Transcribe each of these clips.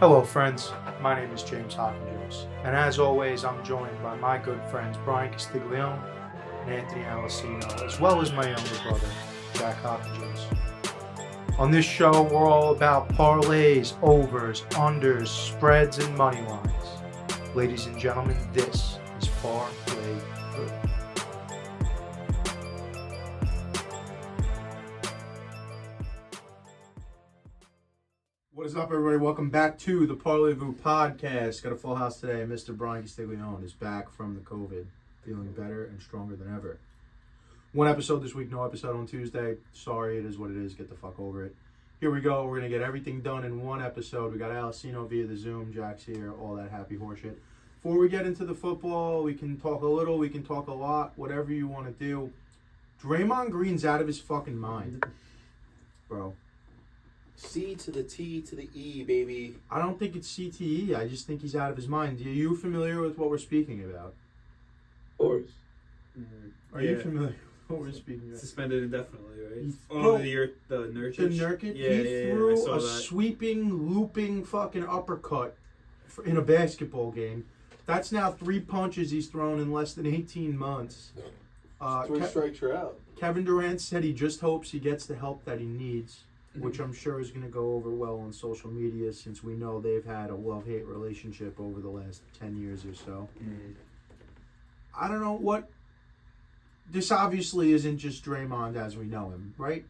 Hello friends, my name is James Hopkins, and as always I'm joined by my good friends Bryan and Anthony Alessino, as well as my younger brother, Jack Hopkins. On this show we're all about parlays, overs, unders, spreads, and money lines. Ladies and gentlemen, this is Parlay-Vous. What is up, everybody? Welcome back to the Parlay-Vous podcast. Got a full house today. Mr. Bryan is back from the COVID, feeling better and stronger than ever. One episode this week, no episode on Tuesday. Sorry, it is what it is. Get the fuck over it. Here we go. We're going to get everything done in one episode. We got Alessino via the Zoom, Jack's here, all that happy horseshit. Before we get into the football, we can talk a little, we can talk a lot, whatever you want to do. Draymond Green's out of his fucking mind, bro. C to the T to the E, baby. I don't think it's CTE. I just think he's out of his mind. Are you familiar with what we're speaking about? Of course. Are you familiar with what we're speaking about? Suspended indefinitely, right? The Nurkic? The Nurkic? He threw a sweeping, looping fucking uppercut in a basketball game. That's now 3 punches he's thrown in less than 18 months. 3 strikes you're out. Kevin Durant said he just hopes he gets the help that he needs, which I'm sure is going to go over well on social media since we know they've had a love-hate relationship over the last 10 years or so. I don't know what... This obviously isn't just Draymond as we know him, right?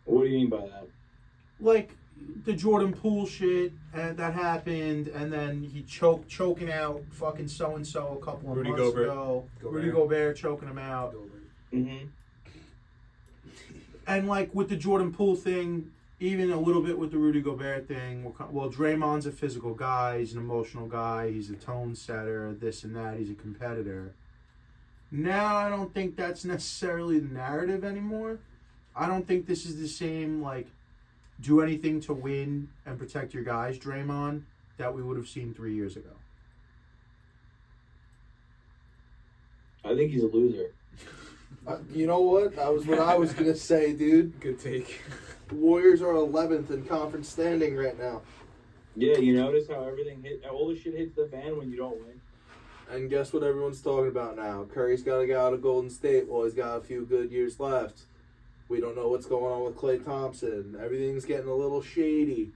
What do you mean by that? Like the Jordan Poole shit and that happened, and then he choking out fucking so-and-so a couple of months ago. Rudy Gobert choking him out. Mm-hmm. And, like, with the Jordan Poole thing, even a little bit with the Rudy Gobert thing, well, Draymond's a physical guy, he's an emotional guy, he's a tone setter, this and that, he's a competitor. Now, I don't think that's necessarily the narrative anymore. I don't think this is the same, like, do anything to win and protect your guys, Draymond, that we would have seen 3 years ago. I think he's a loser. You know what? That was what I was going to say, dude. Good take. The Warriors are 11th in conference standing right now. Yeah, you notice how all the shit hits the fan when you don't win. And guess what everyone's talking about now? Curry's got to get out of Golden State. Well, he's got a few good years left. We don't know what's going on with Klay Thompson. Everything's getting a little shady.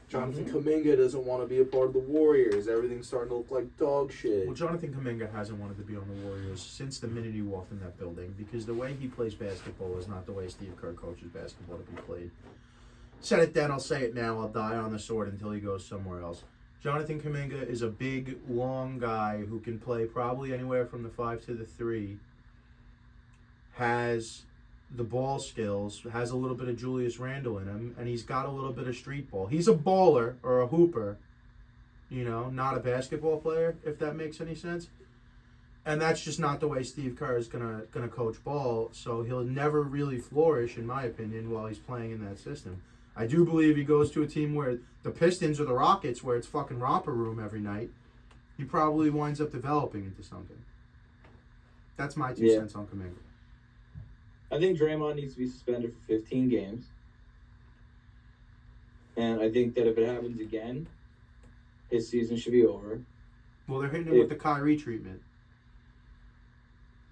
Jonathan Kuminga doesn't want to be a part of the Warriors. Everything's starting to look like dog shit. Well, Jonathan Kuminga hasn't wanted to be on the Warriors since the minute he walked in that building because the way he plays basketball is not the way Steve Kerr coaches basketball to be played. Said it then, I'll say it now. I'll die on the sword until he goes somewhere else. Jonathan Kuminga is a big, long guy who can play probably anywhere from the 5 to the 3. Has the ball skills, has a little bit of Julius Randle in him, and he's got a little bit of street ball. He's a baller or a hooper, not a basketball player, if that makes any sense. And that's just not the way Steve Kerr is gonna coach ball, so he'll never really flourish, in my opinion, while he's playing in that system. I do believe he goes to a team where the Pistons or the Rockets, where it's fucking romper room every night, he probably winds up developing into something. That's my 2 cents on Kuminga. I think Draymond needs to be suspended for 15 games. And I think that if it happens again, his season should be over. Well, they're hitting him with the Kyrie treatment.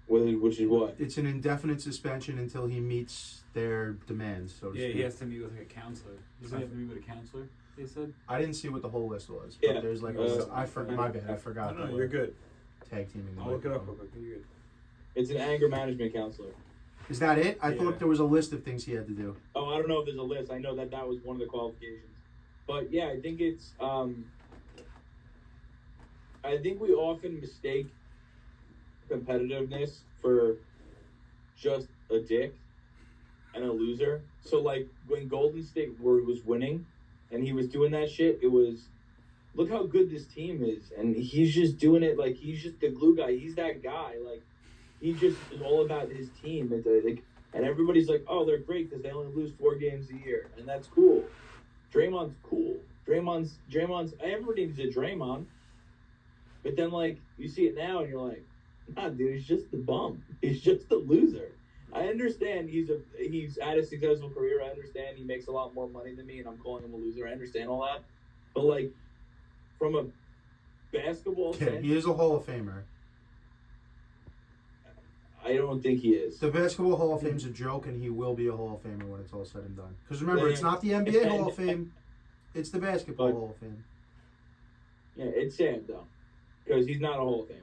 Which is what? It's an indefinite suspension until he meets their demands, so to speak. He has to meet with a counselor. Doesn't he have to meet with a counselor, they said? I didn't see what the whole list was. Yeah. But there's like my bad. I forgot. No, you're good. Tag teaming. I'll look it up real quick. You're good. It's an anger management counselor. Is that it? I thought there was a list of things he had to do. Oh, I don't know if there's a list. I know that was one of the qualifications. But yeah, I think it's I think we often mistake competitiveness for just a dick and a loser. So like when Golden State was winning and he was doing that shit, it was look how good this team is, and he's just doing it like he's just the glue guy. He's that guy. Like he just is all about his team, and everybody's like, oh, they're great because they only lose 4 games a year, and that's cool. Draymond's cool. Draymond's. Everybody needs a Draymond, but then like you see it now, and you're like, nah, dude, he's just the bum. He's just the loser. I understand he's had a successful career. I understand he makes a lot more money than me, and I'm calling him a loser. I understand all that, but like from a basketball Yeah, sense, he is a Hall of Famer. I don't think he is. The Basketball Hall of Fame's a joke, and he will be a Hall of Famer when it's all said and done. Because remember, it's not the NBA Hall of Fame, it's the Basketball Hall of Fame. Yeah, it's sad though, because he's not a Hall of Famer.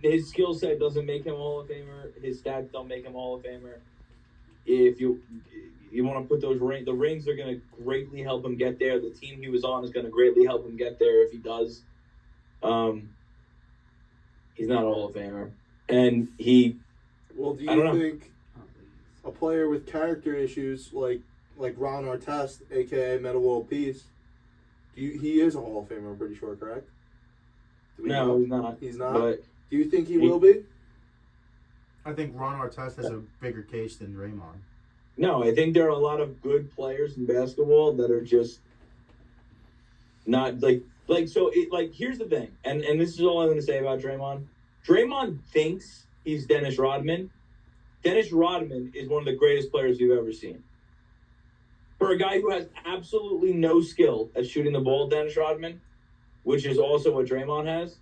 His skill set doesn't make him a Hall of Famer. His stats don't make him a Hall of Famer. If you want to put the rings are going to greatly help him get there. The team he was on is going to greatly help him get there if he does. He's not a Hall of Famer, and he. Well, do you think a player with character issues like Ron Artest, aka Meta World Peace, he is a Hall of Famer? I'm pretty sure, correct? No, he's not. He's not. But do you think he will be? I think Ron Artest has a bigger case than Draymond. no, I think there are a lot of good players in basketball that are just not like so. Here's the thing, and this is all I'm going to say about Draymond. Draymond thinks he's Dennis Rodman. Dennis Rodman is one of the greatest players we've ever seen. For a guy who has absolutely no skill at shooting the ball, Dennis Rodman, which is also what Draymond has.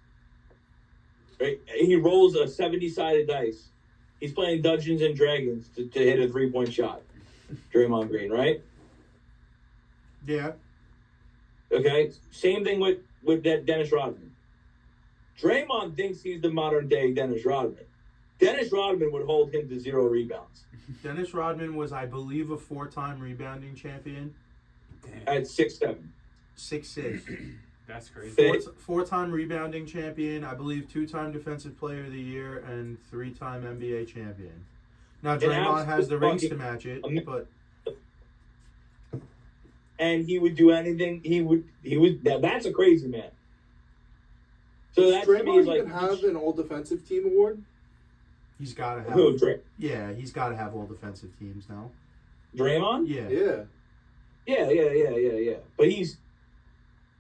Right? He rolls a 70-sided dice. He's playing Dungeons and Dragons to hit a 3-point shot. Draymond Green, right? Yeah. Okay? Same thing with Dennis Rodman. Draymond thinks he's the modern-day Dennis Rodman. Dennis Rodman would hold him to 0 rebounds. Dennis Rodman was, I believe, a 4-time rebounding champion. Damn. At 6'7". 6'6". That's crazy. Four-time rebounding champion, I believe 2-time Defensive Player of the Year, and 3-time NBA champion. Now Draymond has the rings to match it, but and he would do anything. He would. That's a crazy man. So that Does to me is Draymond like even have an All Defensive Team award? he's got to have. who? Yeah, he's got to have all defensive teams now. Draymond? Yeah. Yeah. Yeah. But he's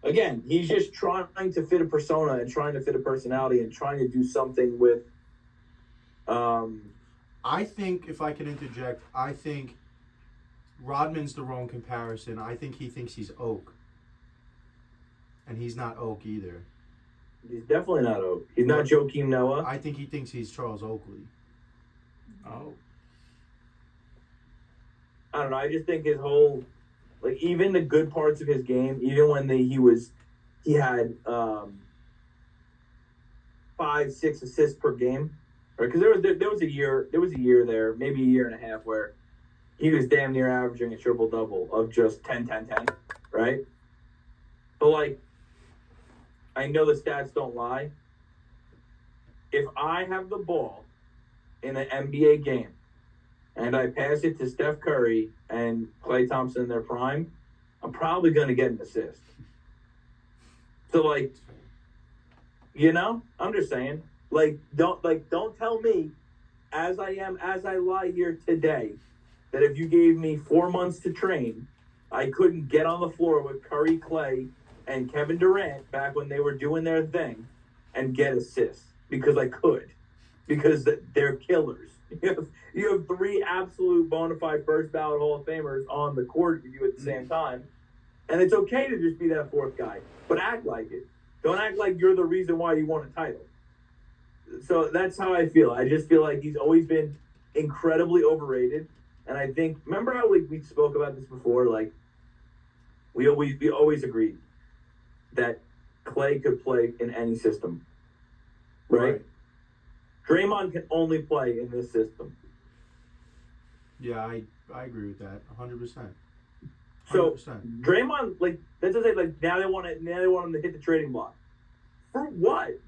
just trying to fit a persona and trying to fit a personality and trying to do something with. I think, if I can interject, I think Rodman's the wrong comparison. I think he thinks he's Oak. And he's not Oak either. He's definitely not Oak. He's not Joakim Noah. I think he thinks he's Charles Oakley. Oh. I don't know. I just think his whole, like, even the good parts of his game, even when he had 5-6 assists per game, right? Because there was a year there, maybe a year and a half, where he was damn near averaging a triple double of just 10-10-10, right? But like, I know the stats don't lie. If I have the ball in an NBA game and I pass it to Steph Curry and Klay Thompson in their prime, I'm probably going to get an assist. So, like, I'm just saying, don't tell me, as I lie here today, that if you gave me 4 months to train, I couldn't get on the floor with Curry, Klay, and Kevin Durant back when they were doing their thing and get assists, because I could, because they're killers. You have 3 absolute bona fide first ballot Hall of Famers on the court with you at the same time, and it's okay to just be that 4th guy, but act like it. Don't act like you're the reason why you won a title. So that's how I feel. I just feel like he's always been incredibly overrated, and I think, remember how we spoke about this before? Like, we always agreed that Klay could play in any system, right? Draymond can only play in this system. Yeah, I agree with that 100%. So 100%. Draymond, like, that's just like now they want him to hit the trading block. For what?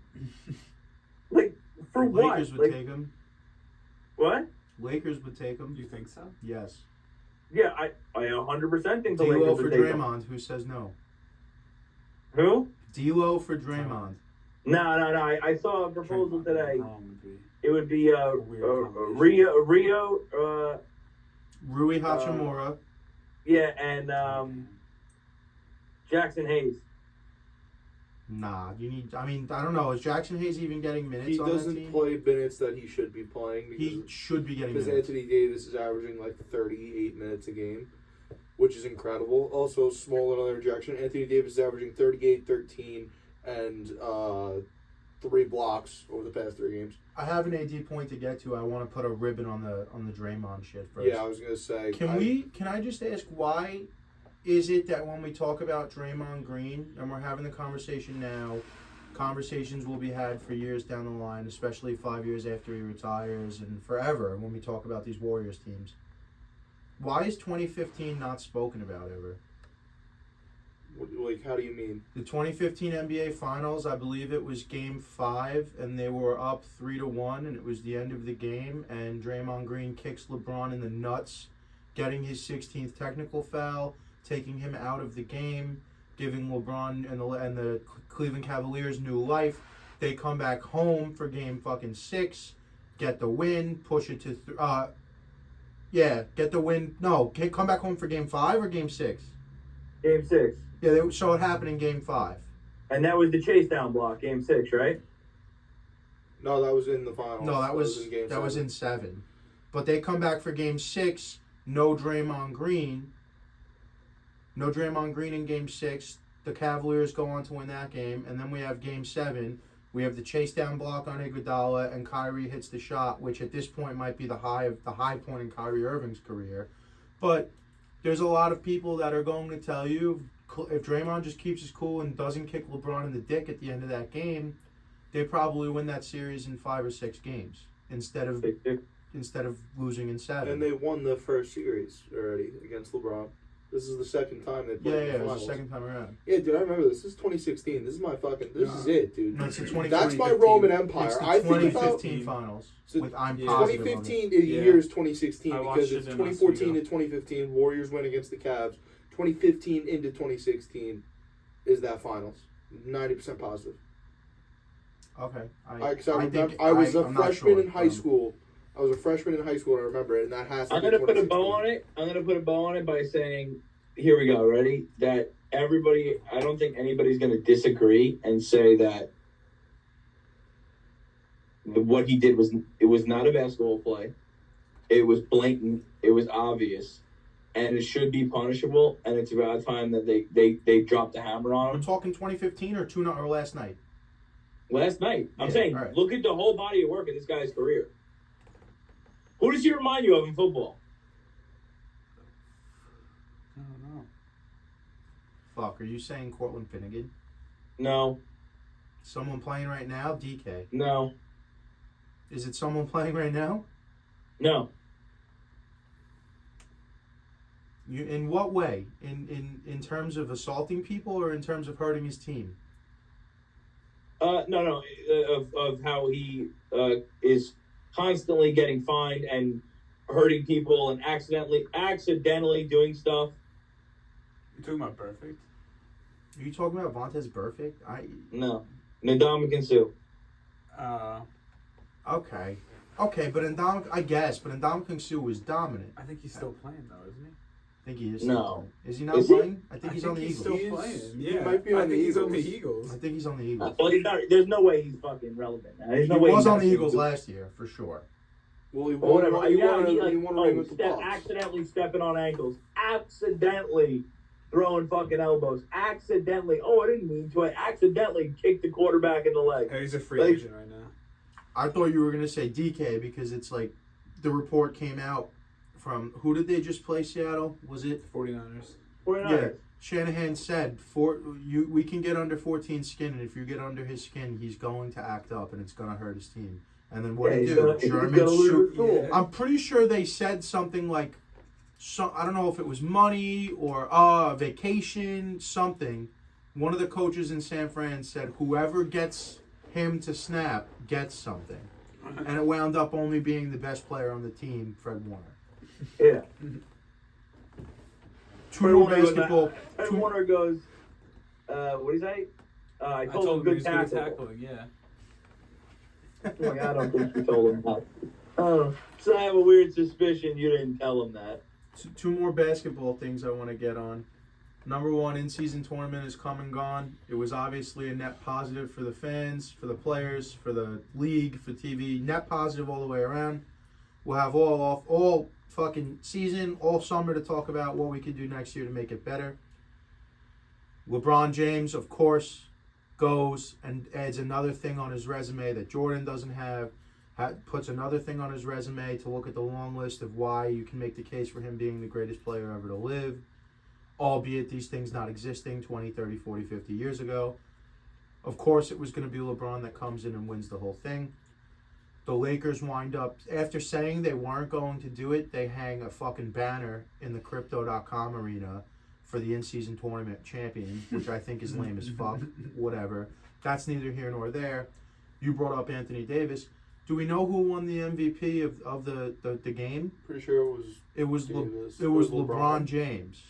Like, for what? Lakers would Like, take him. what? Lakers would take him. You think so? Yes. Yeah, I 100% think the D'Lo Lakers for would take him. Draymond. Who says no? Who? D'Lo for Draymond. No. I saw a proposal today. It would be weird Rio, Rui Hachimura. yeah, and Jackson Hayes. Nah, you need. I mean, I don't know. Is Jackson Hayes even getting minutes He on that doesn't team? play minutes that he should be playing He should be getting because minutes. Anthony Davis is averaging like 38 minutes a game, which is incredible. Also, small little interjection: Anthony Davis is averaging 38, 13, and 3 blocks over the past 3 games. I have an AD point to get to. I want to put a ribbon on the Draymond shit first. Yeah, I was gonna say. Can I just ask why is it that when we talk about Draymond Green and we're having the conversation now, conversations will be had for years down the line, especially 5 years after he retires and forever when we talk about these Warriors teams. Why is 2015 not spoken about ever? Like, how do you mean? The 2015 NBA Finals, I believe it was Game 5, and they were up 3-1, and it was the end of the game, and Draymond Green kicks LeBron in the nuts, getting his 16th technical foul, taking him out of the game, giving LeBron and the Cleveland Cavaliers new life. They come back home for Game fucking 6, get the win, push it to get the win. No, come back home for Game 5 or Game 6? Game 6. Yeah, they saw it happen in Game 5. And that was the chase down block, Game 6, right? No, that was in the finals. No, that was in game that was 7. in 7. But they come back for Game 6. No Draymond Green. No Draymond Green in Game 6. The Cavaliers go on to win that game, and then we have Game 7. We have the chase down block on Iguodala, and Kyrie hits the shot, which at this point might be the high point in Kyrie Irving's career. But there's a lot of people that are going to tell you if Draymond just keeps his cool and doesn't kick LeBron in the dick at the end of that game, they probably win that series in 5 or 6 games instead of losing in 7. And they won the first series already against LeBron. This is the second time they played in the it finals. was the second time around. Yeah, dude, I remember this. This is 2016. This is my fucking. This is it, dude. No, it's the 2015. That's my Roman Empire. It's the I think about 2015 finals. So I'm yeah. positive. 2015. The year is 2016 I because watched it's it in Las 2014 to Vegas. 2015. Warriors win against the Cavs. 2015 into 2016 is that finals. 90% positive. Okay. I was a freshman in high school. I was a freshman in high school, and I remember it, and that has to I'm be gonna put a 2016. bow on it. I'm gonna put a bow on it by saying, here we go, ready? That everybody, I don't think anybody's gonna disagree and say that what he did was not a basketball play. It was blatant. It was obvious, and it should be punishable. And it's about time that they dropped the hammer on We're him. talking 2015 or last night. Last night, I'm Yeah, saying, all right. look at the whole body of work of this guy's career. Who does he remind you of in football? I don't know. Fuck, are you saying Cortland Finnegan? No, Someone playing right now? DK. no, Is it someone playing right now? no. You in what way? In terms of assaulting people or in terms of hurting his team? No. Of how he is constantly getting fined and hurting people and accidentally doing stuff. You talking about perfect? Are you talking about Vontaze Burfict? No, Ndamukong Suh. Okay, but Ndamukong Suh was dominant. I think he's still playing though, isn't he? I think he is. No. Is he not Is he? playing? I think he's on the Eagles. still He's- playing. he Yeah, might be on I the think he's on the Eagles. Eagles. I think he's on the Eagles. Well, he's not. There's no way he's fucking relevant now. There's He no way was he's on the actually Eagles good. last year for sure. Well, he Or won. whatever. He Yeah, won, he he like won a ring with the Bucks. accidentally stepping on ankles, accidentally throwing fucking elbows, accidentally. Oh, I didn't mean to. I accidentally kicked the quarterback in the leg. He's a free Like- agent right now. I thought you were gonna say DK because it's like the report came out from who did they just play Seattle? Was it 49ers. 49ers. Shanahan said we can get under 14 skin, and if you get under his skin, he's going to act up, and it's going to hurt his team. And then what Yeah, he he's do? gonna- he's German gonna lose shoot. his cool. Yeah. I'm pretty sure they said something like, I don't know if it was money or vacation, something. One of the coaches in San Fran said whoever gets him to snap gets something, and it wound up only being the best player on the team, Fred Warner. Yeah. Two more basketball. Fred Warner goes, what do you say? I told him he good was good at tackle. tackling, yeah. Like, I don't think you told him that. So I have a weird suspicion you didn't tell him that. Two more basketball things I want to get on. Number one in-season tournament has come and gone. It was obviously a net positive for the fans, for the players, for the league, for TV. Net positive all the way around. We'll have all fucking season, all summer to talk about what we can do next year to make it better. LeBron James, of course, goes and adds another thing on his resume that Jordan doesn't have. Puts another thing on his resume to look at the long list of why you can make the case for him being the greatest player ever to live, albeit these things not existing 20, 30, 40, 50 years ago. Of course, it was going to be LeBron that comes in and wins the whole thing. The Lakers wind up, after saying they weren't going to do it, they hang a fucking banner in the Crypto.com arena for the in-season tournament champion, which I think is lame as fuck. Whatever. That's neither here nor there. You brought up Anthony Davis. Do we know who won the MVP of the game? Pretty sure it was Davis. It was LeBron James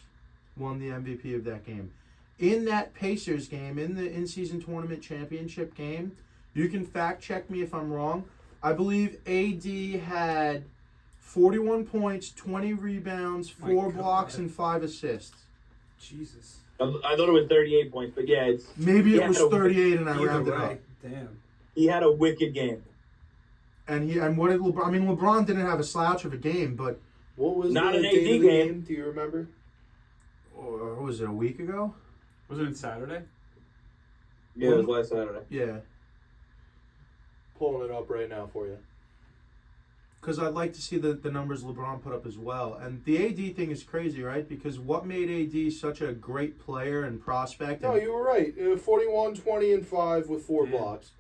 won the MVP of that game. In that Pacers game, in the in-season tournament championship game, you can fact check me if I'm wrong. I believe AD had 41 points, 20 rebounds, 4 blocks, and 5 assists. Jesus. I thought it was 38 points, but yeah, it's maybe it was 38, and I rounded up. Damn. He had a wicked game. And what did LeBron? I mean, LeBron didn't have a slouch of a game, but what was not the an date AD of the game? Do you remember? Or was it a week ago? Wasn't it Saturday? Yeah, it was last Saturday. Yeah. Pulling it up right now for you. Because I'd like to see the numbers LeBron put up as well. And the AD thing is crazy, right? Because what made AD such a great player and prospect? No, you were right. 41, 20, and 5 with 4 blocks.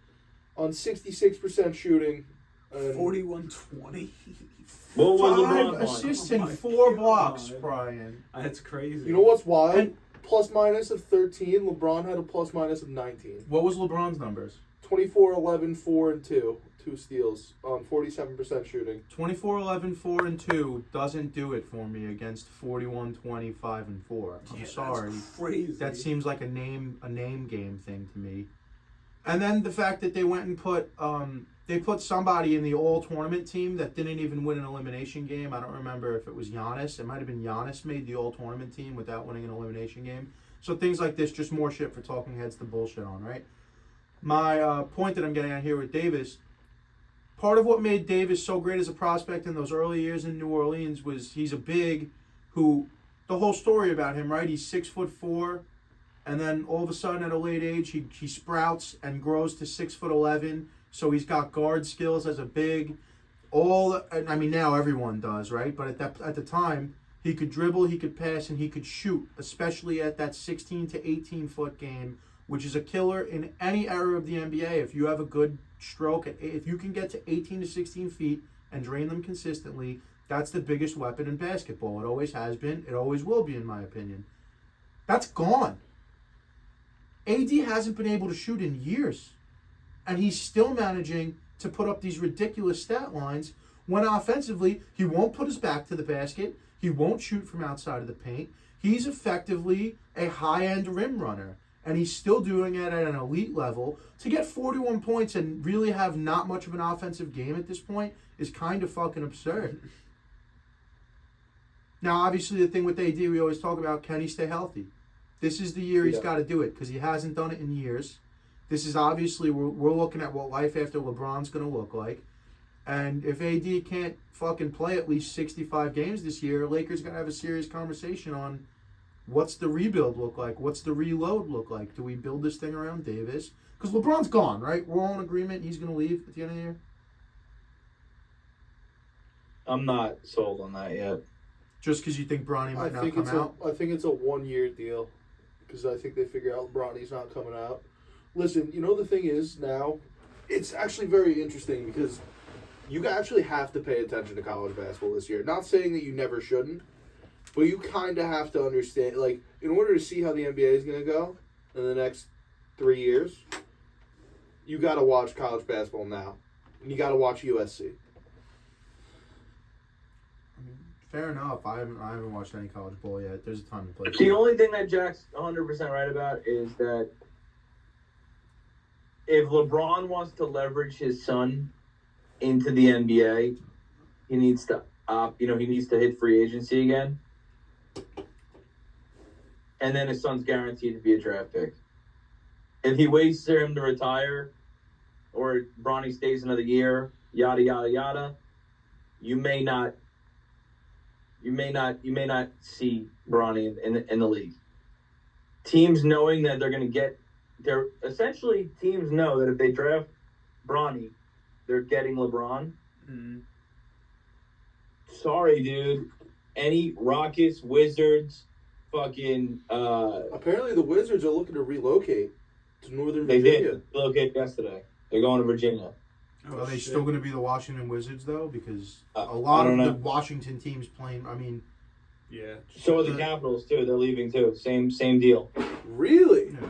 On 66% shooting. 41-20. What was 5 LeBron assists on? and Oh 4 my blocks, God. Brian. That's crazy. You know what's wild? And- Plus minus of 13. LeBron had a plus minus of 19. What was LeBron's numbers? 24, 11, 4, and 2. 2 steals on 47% shooting. 24, 11, 4, and 2 doesn't do it for me against 41, 25, and 4. I'm sorry. That's crazy. That seems like a name game thing to me. And then the fact that they went and put somebody in the all tournament team that didn't even win an elimination game. I don't remember if it was Giannis. It might have been Giannis made the all tournament team without winning an elimination game. So things like this, just more shit for talking heads to bullshit on, right? My point that I'm getting at here with Davis, part of what made Davis so great as a prospect in those early years in New Orleans was he's a big who, the whole story about him, right? He's 6'4", and then all of a sudden at a late age he sprouts and grows to 6'11". So he's got guard skills as a big. I mean now everyone does, right? But at the time he could dribble, he could pass, and he could shoot, especially at that 16 to 18 foot game, which is a killer in any era of the NBA. If you have a good stroke, if you can get to 18 to 16 feet and drain them consistently, that's the biggest weapon in basketball. It always has been. It always will be, in my opinion. That's gone. AD hasn't been able to shoot in years. And he's still managing to put up these ridiculous stat lines when offensively he won't put his back to the basket. He won't shoot from outside of the paint. He's effectively a high-end rim runner. And he's still doing it at an elite level. To get 41 points and really have not much of an offensive game at this point is kind of fucking absurd. Now, obviously, the thing with AD, we always talk about, can he stay healthy? This is the year he's got to do it because he hasn't done it in years. This is obviously, we're looking at what life after LeBron's going to look like. And if AD can't fucking play at least 65 games this year, Lakers got to have a serious conversation on what's the rebuild look like? What's the reload look like? Do we build this thing around Davis? Because LeBron's gone, right? We're all in agreement he's going to leave at the end of the year. I'm not sold on that yet. Just because you think Bronny might not come out? I think it's a 1-year deal because I think they figure out Bronny's not coming out. Listen, you know the thing is now, it's actually very interesting because you actually have to pay attention to college basketball this year. Not saying that you never shouldn't, but you kind of have to understand, like, in order to see how the NBA is going to go in the next 3 years, you got to watch college basketball now. And you got to watch USC. Fair enough. I haven't watched any college ball yet. There's a time to play. The only thing that Jack's 100% right about is that if LeBron wants to leverage his son into the NBA, he needs to he needs to hit free agency again. and then his son's guaranteed to be a draft pick. If he waits for him to retire, or Bronny stays another year, yada yada yada, you may not see Bronny in the league. Teams knowing that they're going to get, teams know that if they draft Bronny, they're getting LeBron. Mm-hmm. Sorry, dude. Any Rockets, Wizards, fucking. Apparently, the Wizards are looking to relocate to Northern They Virginia. did relocate yesterday. They're going to Virginia. Are they still going to be the Washington Wizards though? Because a I lot of don't the know. Washington teams playing. I mean, Yeah. So are the Capitals too. They're leaving too. Same deal. Really? yeah.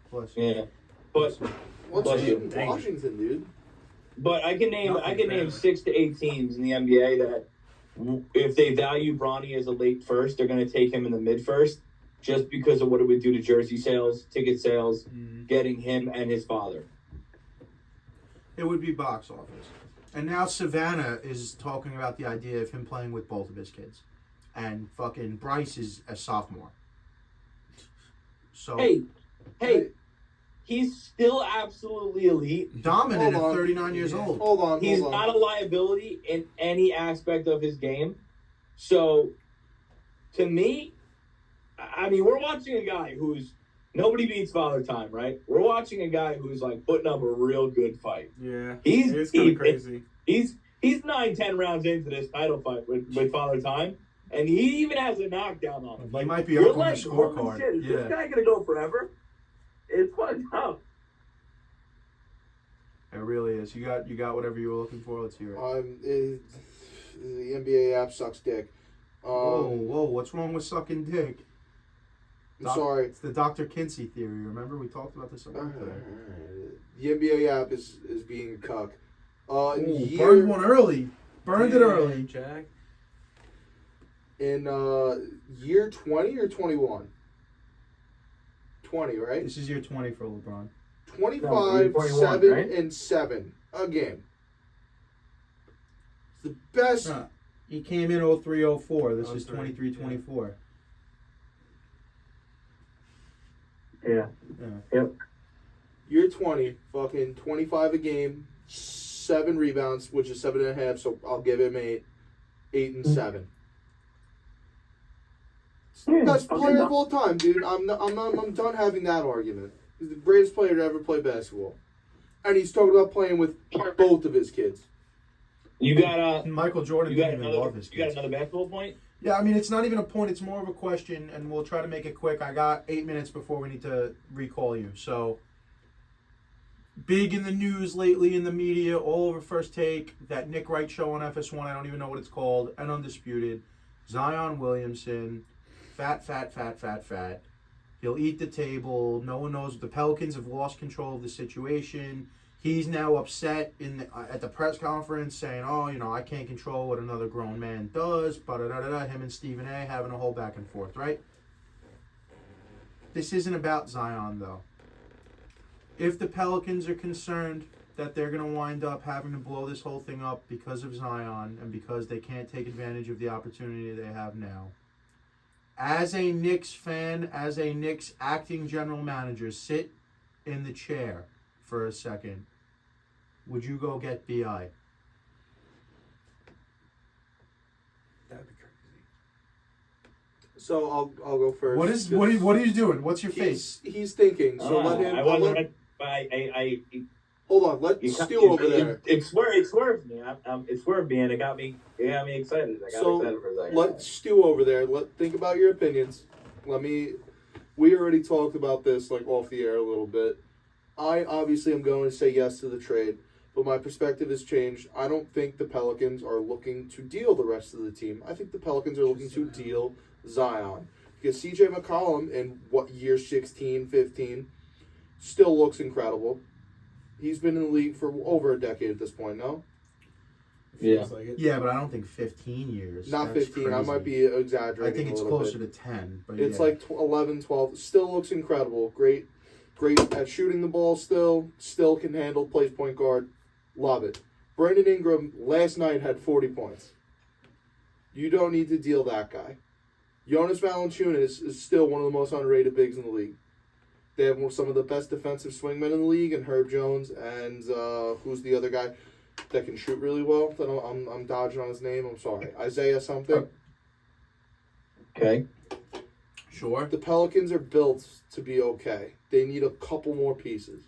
Plus, Yeah, but What's Bless you. in Washington, dude? I can name Nothing 6 to 8 teams in the NBA that if they value Bronny as a late first, they're going to take him in the mid first, just because of what it would do to jersey sales, ticket sales, getting him and his father. it would be box office. And now Savannah is talking about the idea of him playing with both of his kids, and fucking Bryce is a sophomore. So Hey, he's still absolutely elite. dominant Hold at on. 39 years old. Hold on. He's hold on. not a liability in any aspect of his game. So, to me, I mean, we're watching a guy who's nobody beats Father Time, right? We're watching a guy who's like putting up a real good fight. Yeah. He's It's kind of crazy. He's 9-10 rounds into this title fight with Father Time, and he even has a knockdown on him. He Like, might be you're up on the like, holy scorecard. shit, is Yeah. this guy gonna go forever? It's fucked up. It really is. You got whatever you were looking for. Let's hear it. The NBA app sucks dick. Whoa! What's wrong with sucking dick? I'm sorry. It's the Dr. Kinsey theory. Remember we talked about this today. The NBA app is being a cuck. Burned one early. Burned it early. Jack. In year 20 or 21? 20, right? This is year 20 for LeBron. 25, 21, 7, right? and 7 a game. It's the best. No, he came in 03-04. This is 03, 23-24. Yeah. Year 20, fucking 25 a game, 7 rebounds, which is 7.5, so I'll give him 8. 8 and 7. Best player of all time, dude. I'm done having that argument. He's the greatest player to ever play basketball. And he's talking about playing with both of his kids. You got Michael Jordan didn't even love his kids. another basketball point? Yeah, I mean, it's not even a point. It's more of a question, and we'll try to make it quick. I got 8 minutes before we need to recall you. So, big in the news lately in the media, all over First Take, that Nick Wright show on FS1, I don't even know what it's called, and Undisputed. Zion Williamson, fat. He'll eat the table. No one knows. The Pelicans have lost control of the situation. He's now upset at the press conference saying, I can't control what another grown man does. Him and Stephen A. having a whole back and forth, right? This isn't about Zion, though. If the Pelicans are concerned that they're going to wind up having to blow this whole thing up because of Zion and because they can't take advantage of the opportunity they have now, as a Knicks fan, as a Knicks acting general manager, sit in the chair for a second. Would you go get B.I.? That'd be crazy. So I'll go first. What are you doing? What's your face? He's thinking. So let him. I wasn't. Hold on. Let Stu over there. It swerved me. It swerved me, and it got me excited. I got excited for a second. Let Stu over there. Think about your opinions. We already talked about this like off the air a little bit. I obviously am going to say yes to the trade, but my perspective has changed. I don't think the Pelicans are looking to deal the rest of the team. I think the Pelicans are looking to deal Zion. Because CJ McCollum in year 16, 15 still looks incredible. He's been in the league for over a decade at this point, no? Yeah. Like it. Yeah, but I don't think 15 years. Not That's 15. I crazy. might be exaggerating. I think it's a little closer bit. to 10. But It's yeah. like 11, 12. Still looks incredible. Great at shooting the ball still. Still can handle, plays point guard. Love it. Brandon Ingram last night had 40 points. You don't need to deal that guy. Jonas Valanciunas is still one of the most underrated bigs in the league. They have some of the best defensive swingmen in the league, and Herb Jones, and who's the other guy that can shoot really well? I'm dodging on his name. I'm sorry, Isaiah something. Okay. Sure. The Pelicans are built to be okay. They need a couple more pieces.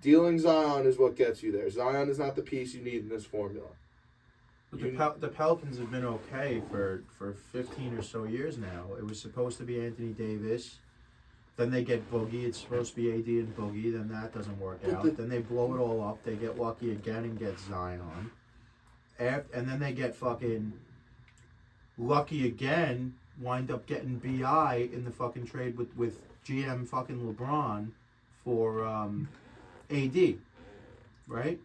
Dealing Zion is what gets you there. Zion is not the piece you need in this formula. But the Pelicans have been okay for 15 or so years now. It was supposed to be Anthony Davis. Then they get Boogie. It's supposed to be AD and Boogie. Then that doesn't work out. Then they blow it all up. They get lucky again and get Zion. And then they get fucking lucky again, wind up getting BI in the fucking trade with GM fucking LeBron for AD. Right?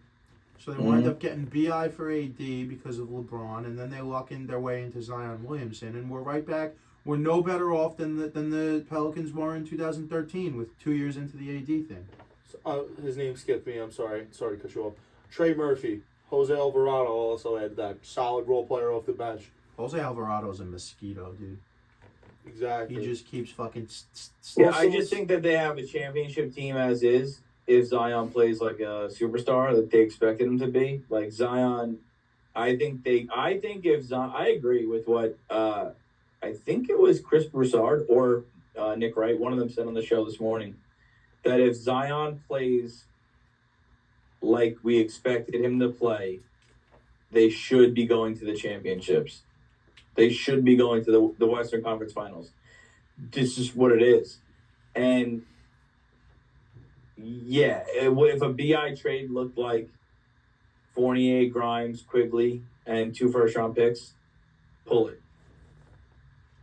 So they wind up getting BI for AD because of LeBron, and then they luck in their way into Zion Williamson, and we're right back. We're no better off than the Pelicans were in 2013 with 2 years into the AD thing. His name skipped me. I'm sorry. Sorry to cut you off. Trey Murphy. Jose Alvarado also had that solid role player off the bench. Jose Alvarado's a mosquito, dude. Exactly. He just keeps fucking... Yeah, I just think that they have a championship team as is. If Zion plays like a superstar that they expected him to be, like Zion, I think if Zion, I agree with what I think it was Chris Broussard or Nick Wright, one of them said on the show this morning, that if Zion plays like we expected him to play, they should be going to the championships. They should be going to the Western Conference Finals. This is what it is, and. Yeah, if a BI trade looked like Fournier, Grimes, Quigley, and 2 first-round picks, pull it.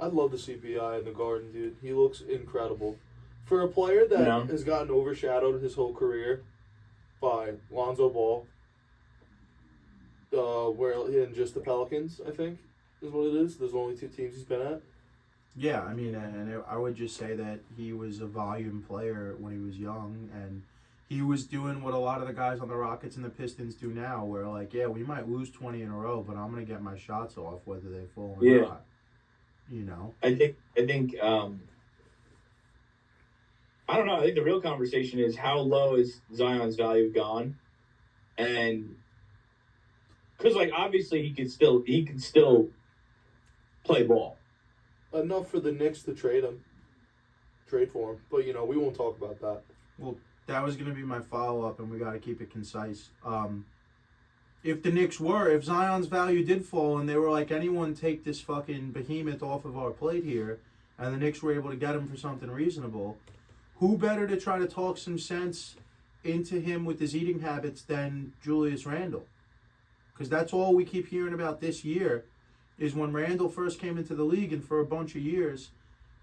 I'd love to see BI in the Garden, dude. He looks incredible. For a player that has gotten overshadowed his whole career by Lonzo Ball, in just the Pelicans, I think, is what it is. There's only 2 teams he's been at. Yeah, I mean, and I would just say that he was a volume player when he was young, and he was doing what a lot of the guys on the Rockets and the Pistons do now, where like, yeah, we might lose 20 in a row, but I'm gonna get my shots off whether they fall or not. You know. I think. I don't know. I think the real conversation is how low is Zion's value gone, and because like obviously he can still play ball. Enough for the Knicks to trade for him. But, we won't talk about that. Well, that was going to be my follow-up, and we got to keep it concise. If Zion's value did fall, and they were like, anyone take this fucking behemoth off of our plate here, and the Knicks were able to get him for something reasonable, who better to try to talk some sense into him with his eating habits than Julius Randle? Because that's all we keep hearing about this year. Is when Randall first came into the league, and for a bunch of years,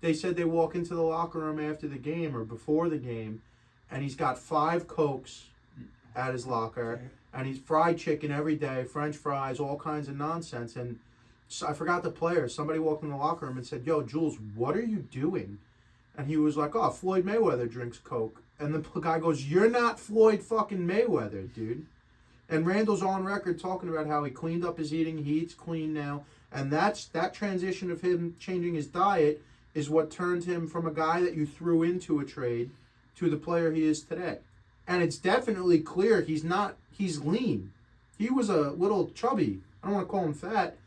they said they walk into the locker room after the game or before the game, and he's got 5 Cokes at his locker, and he's fried chicken every day, French fries, all kinds of nonsense. And so I forgot the player. Somebody walked in the locker room and said, "Yo, Jules, what are you doing?" And he was like, "Oh, Floyd Mayweather drinks Coke." And the guy goes, "You're not Floyd fucking Mayweather, dude." And Randall's on record talking about how he cleaned up his eating. He eats clean now. And that transition of him changing his diet is what turned him from a guy that you threw into a trade to the player he is today. And it's definitely clear he's lean. He was a little chubby. I don't want to call him fat,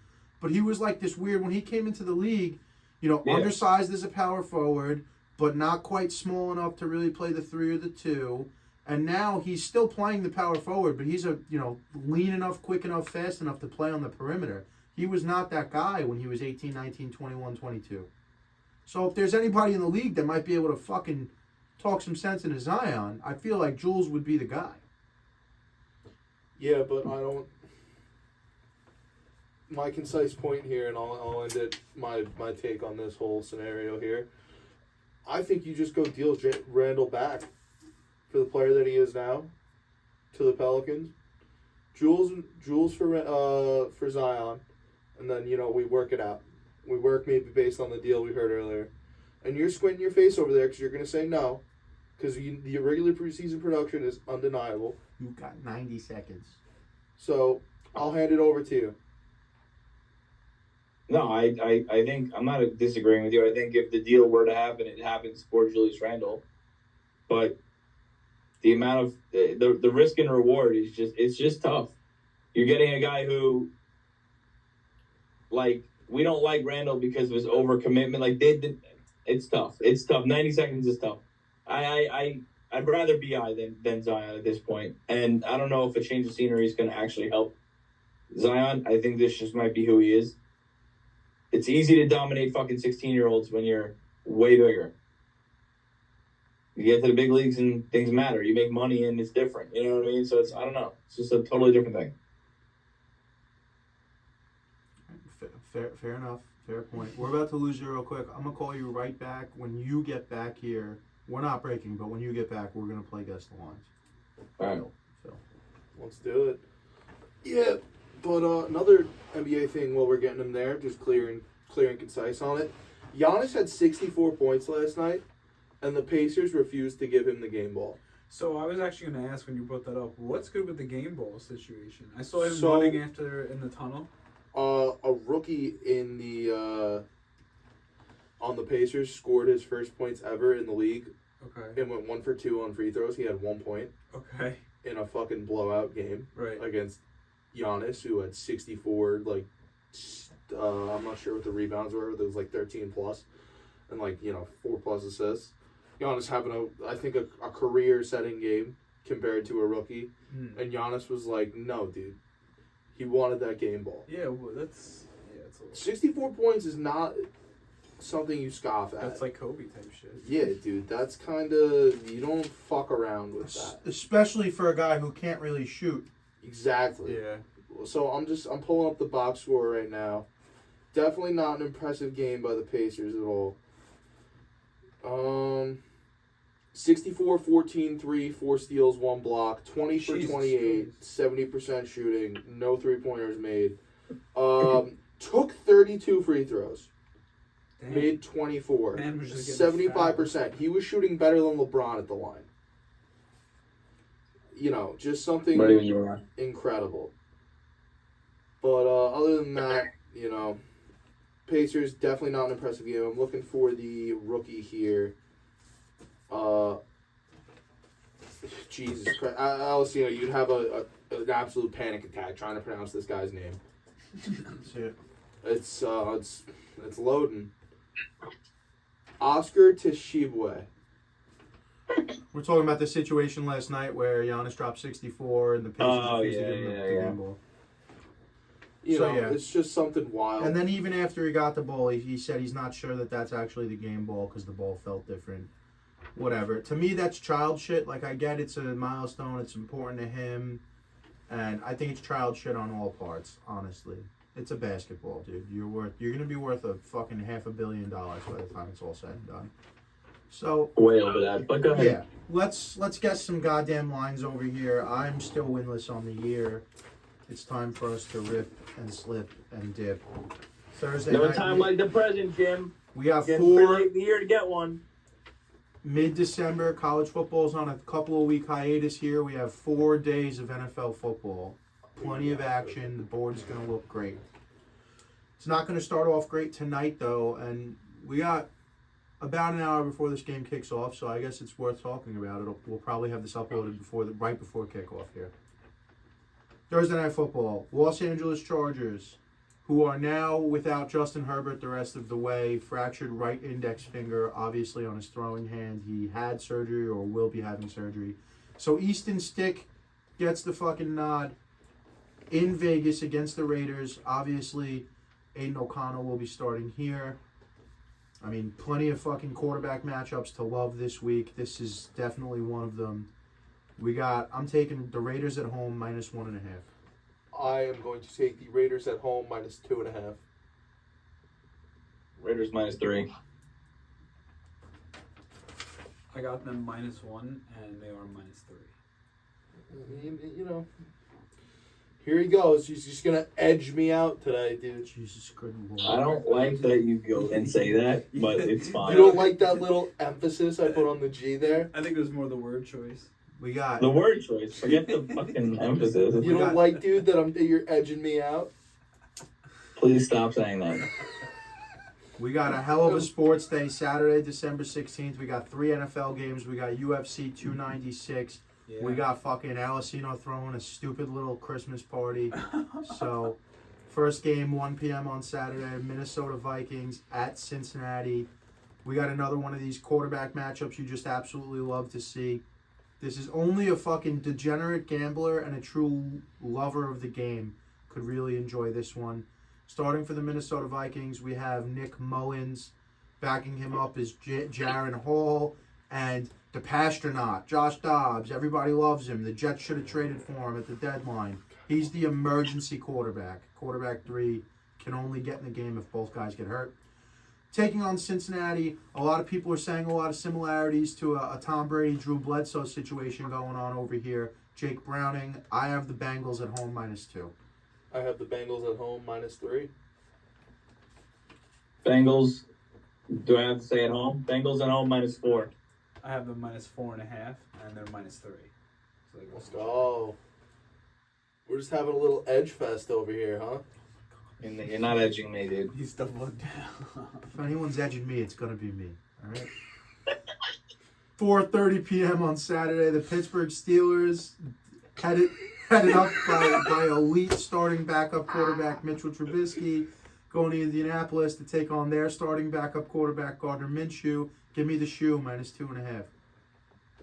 but he was like this weird, when he came into the league, undersized as a power forward, but not quite small enough to really play the 3 or the 2. And now he's still playing the power forward, but he's lean enough, quick enough, fast enough to play on the perimeter. He was not that guy when he was 18, 19, 21, 22. So if there's anybody in the league that might be able to fucking talk some sense into Zion, I feel like Jules would be the guy. Yeah, but I don't... My concise point here, and I'll end it, my take on this whole scenario here. I think you just go deal Randall back for the player that he is now to the Pelicans. Jules for Zion. And then, we work it out. We work maybe based on the deal we heard earlier. And you're squinting your face over there because you're going to say no. Because the regular preseason production is undeniable. You've got 90 seconds. So, I'll hand it over to you. No, I think I'm not disagreeing with you. I think if the deal were to happen, it happens for Julius Randle. But the amount of the risk and reward is just tough. You're getting a guy who, like, we don't like Randall because of his overcommitment. Like, it's tough. It's tough. 90 seconds is tough. I'd rather BI than Zion at this point. And I don't know if a change of scenery is going to actually help Zion. I think this just might be who he is. It's easy to dominate fucking 16-year-olds when you're way bigger. You get to the big leagues and things matter. You make money and it's different. You know what I mean? So I don't know. It's just a totally different thing. Fair enough. Fair point. We're about to lose you real quick. I'm gonna call you right back when you get back here. We're not breaking, but when you get back, we're gonna play Guess the Lines. All right. So Let's do it. Yeah, but another NBA thing while we're getting him there, just clear and concise on it. Giannis had 64 points last night, and the Pacers refused to give him the game ball. So I was actually going to ask when you brought that up, what's good with the game ball situation? I saw him So- running after in the tunnel. A rookie in the on the Pacers scored his first points ever in the league Okay. and went 1 for 2 on free throws. He had 1 point Okay. in a fucking blowout game Right. against Giannis, who had 64. I'm not sure what the rebounds were. But it was like 13 plus, and 4 plus assists. Giannis having a career-setting game compared to a rookie, and Giannis was like, "No, dude." He wanted that game ball. Yeah, well, it's a little, 64 points is not something you scoff at. that's like Kobe type shit. Yeah, dude, that's kind of, you don't fuck around with that. especially for a guy who can't really shoot. Exactly. Yeah. So I'm pulling up the box score right now. Definitely not an impressive game by the Pacers at all. 64, 14, 3, 4 steals, 1 block, 20 for Jesus 28, Christ. 70% shooting, no 3-pointers made. Took 32 free throws, Damn. made 24, Man was just getting 75%. He was shooting better than LeBron at the line. Just something Better than you are. incredible. But other than that, Pacers, definitely not an impressive game. I'm looking for the rookie here. Jesus Christ. Alessio, you'd have an absolute panic attack trying to pronounce this guy's name. That's it. It's loading. Oscar Tshiebwe. We're talking about the situation last night where Giannis dropped 64 and the Pacers refused to give him the game ball. It's just something wild. And then even after he got the ball, he said he's not sure that that's actually the game ball because the ball felt different. Whatever. To me, that's child shit. Like, I get it's a milestone. It's important to him. And I think it's child shit on all parts, honestly. It's a basketball, dude. You're going to be worth a fucking $500 million by the time it's all said and done. So Way over that. But go ahead. yeah, let's get some goddamn lines over here. I'm still winless on the year. It's time for us to rip and slip and dip. Thursday No night. time like the present, Jim. We have Getting pretty 4 late in the year to get one. mid-December. College football's on a couple of week hiatus here. We have 4 days of NFL football. Plenty of action. The board is going to look great. It's not going to start off great tonight, though, and we got about an hour before this game kicks off, so I guess it's worth talking about. We'll probably have this uploaded right before kickoff here. Thursday Night Football. Los Angeles Chargers, who are now without Justin Herbert the rest of the way. Fractured right index finger, obviously on his throwing hand. He had surgery or will be having surgery. So Easton Stick gets the fucking nod in Vegas against the Raiders. Obviously, Aiden O'Connell will be starting here. I mean, plenty of fucking quarterback matchups to love this week. This is definitely one of them. I'm taking the Raiders at home -1.5. I am going to take the Raiders at home -2.5. Raiders -3. I got them -1, and they are -3. Here he goes. He's just going to edge me out today, dude. Jesus Christ. I don't like that you go and say that, but it's fine. You don't like that little emphasis I put on the G there? I think it was more the word choice. We got The word choice. Forget the fucking emphasis. You don't like, dude, that you're edging me out? Please stop saying that. We got a hell of a sports day Saturday, December 16th. We got 3 NFL games. We got UFC 296. Yeah. We got fucking Alessino throwing a stupid little Christmas party. So, first game, 1 p.m. on Saturday, Minnesota Vikings at Cincinnati. We got another one of these quarterback matchups you just absolutely love to see. This is only a fucking degenerate gambler and a true lover of the game could really enjoy this one. Starting for the Minnesota Vikings, we have Nick Mullins. Backing him up is Jaron Hall and the Pastronaut, Josh Dobbs. Everybody loves him. The Jets should have traded for him at the deadline. He's the emergency quarterback. Quarterback 3 can only get in the game if both guys get hurt. Taking on Cincinnati, a lot of people are saying a lot of similarities to a Tom Brady, Drew Bledsoe situation going on over here. Jake Browning, I have the Bengals at home -2. I have the Bengals at home -3. Bengals, do I have to say at home? Bengals at home -4. I have them -4.5, and they're -3. So they go Let's go. We're just having a little edge fest over here, huh? You're not edging me, dude. He's doubling down. If anyone's edging me, it's going to be me. All right? 4:30 p.m. on Saturday, the Pittsburgh Steelers headed up by elite starting backup quarterback Mitchell Trubisky, going to Indianapolis to take on their starting backup quarterback Gardner Minshew. Give me the shoe, -2.5.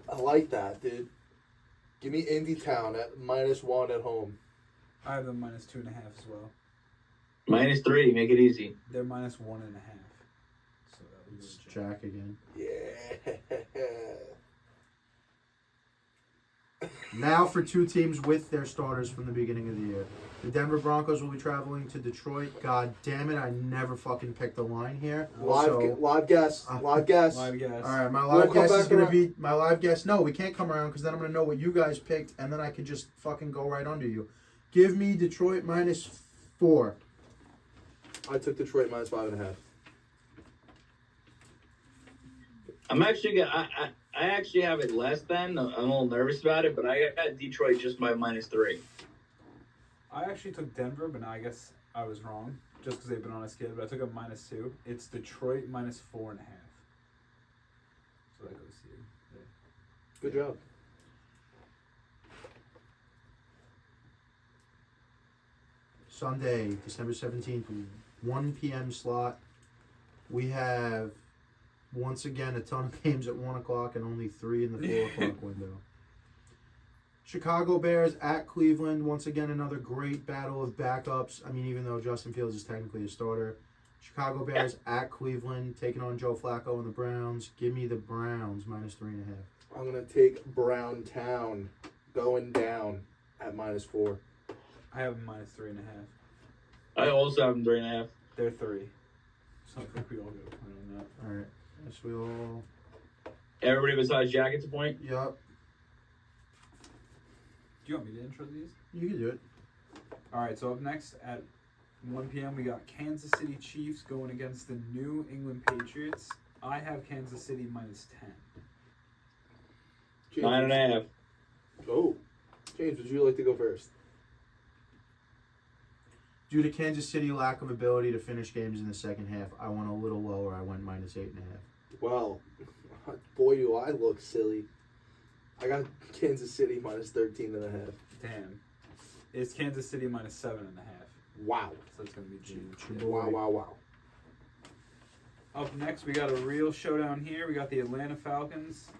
I like that, dude. Give me Indy Town at -1 at home. I have them -2.5 as well. -3, make it easy. They're -1.5. So that would It's be Jack again. Yeah. Now for 2 teams with their starters from the beginning of the year. The Denver Broncos will be traveling to Detroit. God damn it, I never fucking picked a line here. Live guess. Live guess. Live guess. All right, my We'll live come guess is back going to around. be my live guess. No, we can't come around because then I'm going to know what you guys picked, and then I can just fucking go right under you. Give me Detroit -4. I took Detroit -5.5. I'm actually I actually have it less than. I'm a little nervous about it, but I got Detroit just by -3. I actually took Denver, but now I guess I was wrong just because they've been on a skid. But I took them -2. It's Detroit -4.5. So that goes to you. Yeah. Good job. Sunday, December 17th, 1 p.m. slot. We have, once again, a ton of games at 1 o'clock and only 3 in the 4 o'clock window. Chicago Bears at Cleveland. Once again, another great battle of backups. I mean, even though Justin Fields is technically a starter. Chicago Bears at Cleveland, taking on Joe Flacco and the Browns. Give me the Browns -3.5. I'm going to take Brown Town going down at -4. I have them -3.5. I also have them 3.5. They're 3. So I think we all get a point on that. All right. Yes, we all. Everybody besides Jack gets a point. Yup. Do you want me to intro these? You can do it. All right, so up next at 1 p.m. we got Kansas City Chiefs going against the New England Patriots. I have Kansas City -10. 9.5. Oh. James, would you like to go first? Due to Kansas City lack of ability to finish games in the second half, I went a little lower. I went -8.5. Well, boy, do I look silly. I got Kansas City -13.5. Damn. It's Kansas City -7.5. Wow. So it's going to be cheap. Wow. Up next, we got a real showdown here. We got the Atlanta Falcons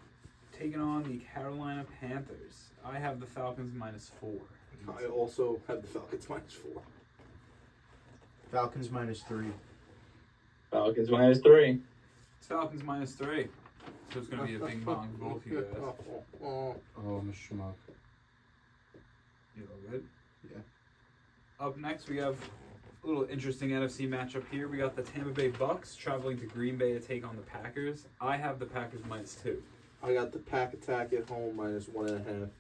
taking on the Carolina Panthers. I have the Falcons -4. I also have the Falcons -4. Falcons -3. Falcons -3. It's Falcons -3. So it's going to be a bing bong for both you guys. Oh, I'm a schmuck. You all good? Yeah. Up next, we have a little interesting NFC matchup here. We got the Tampa Bay Bucks traveling to Green Bay to take on the Packers. I have the Packers -2. I got the Pack Attack at home -1.5.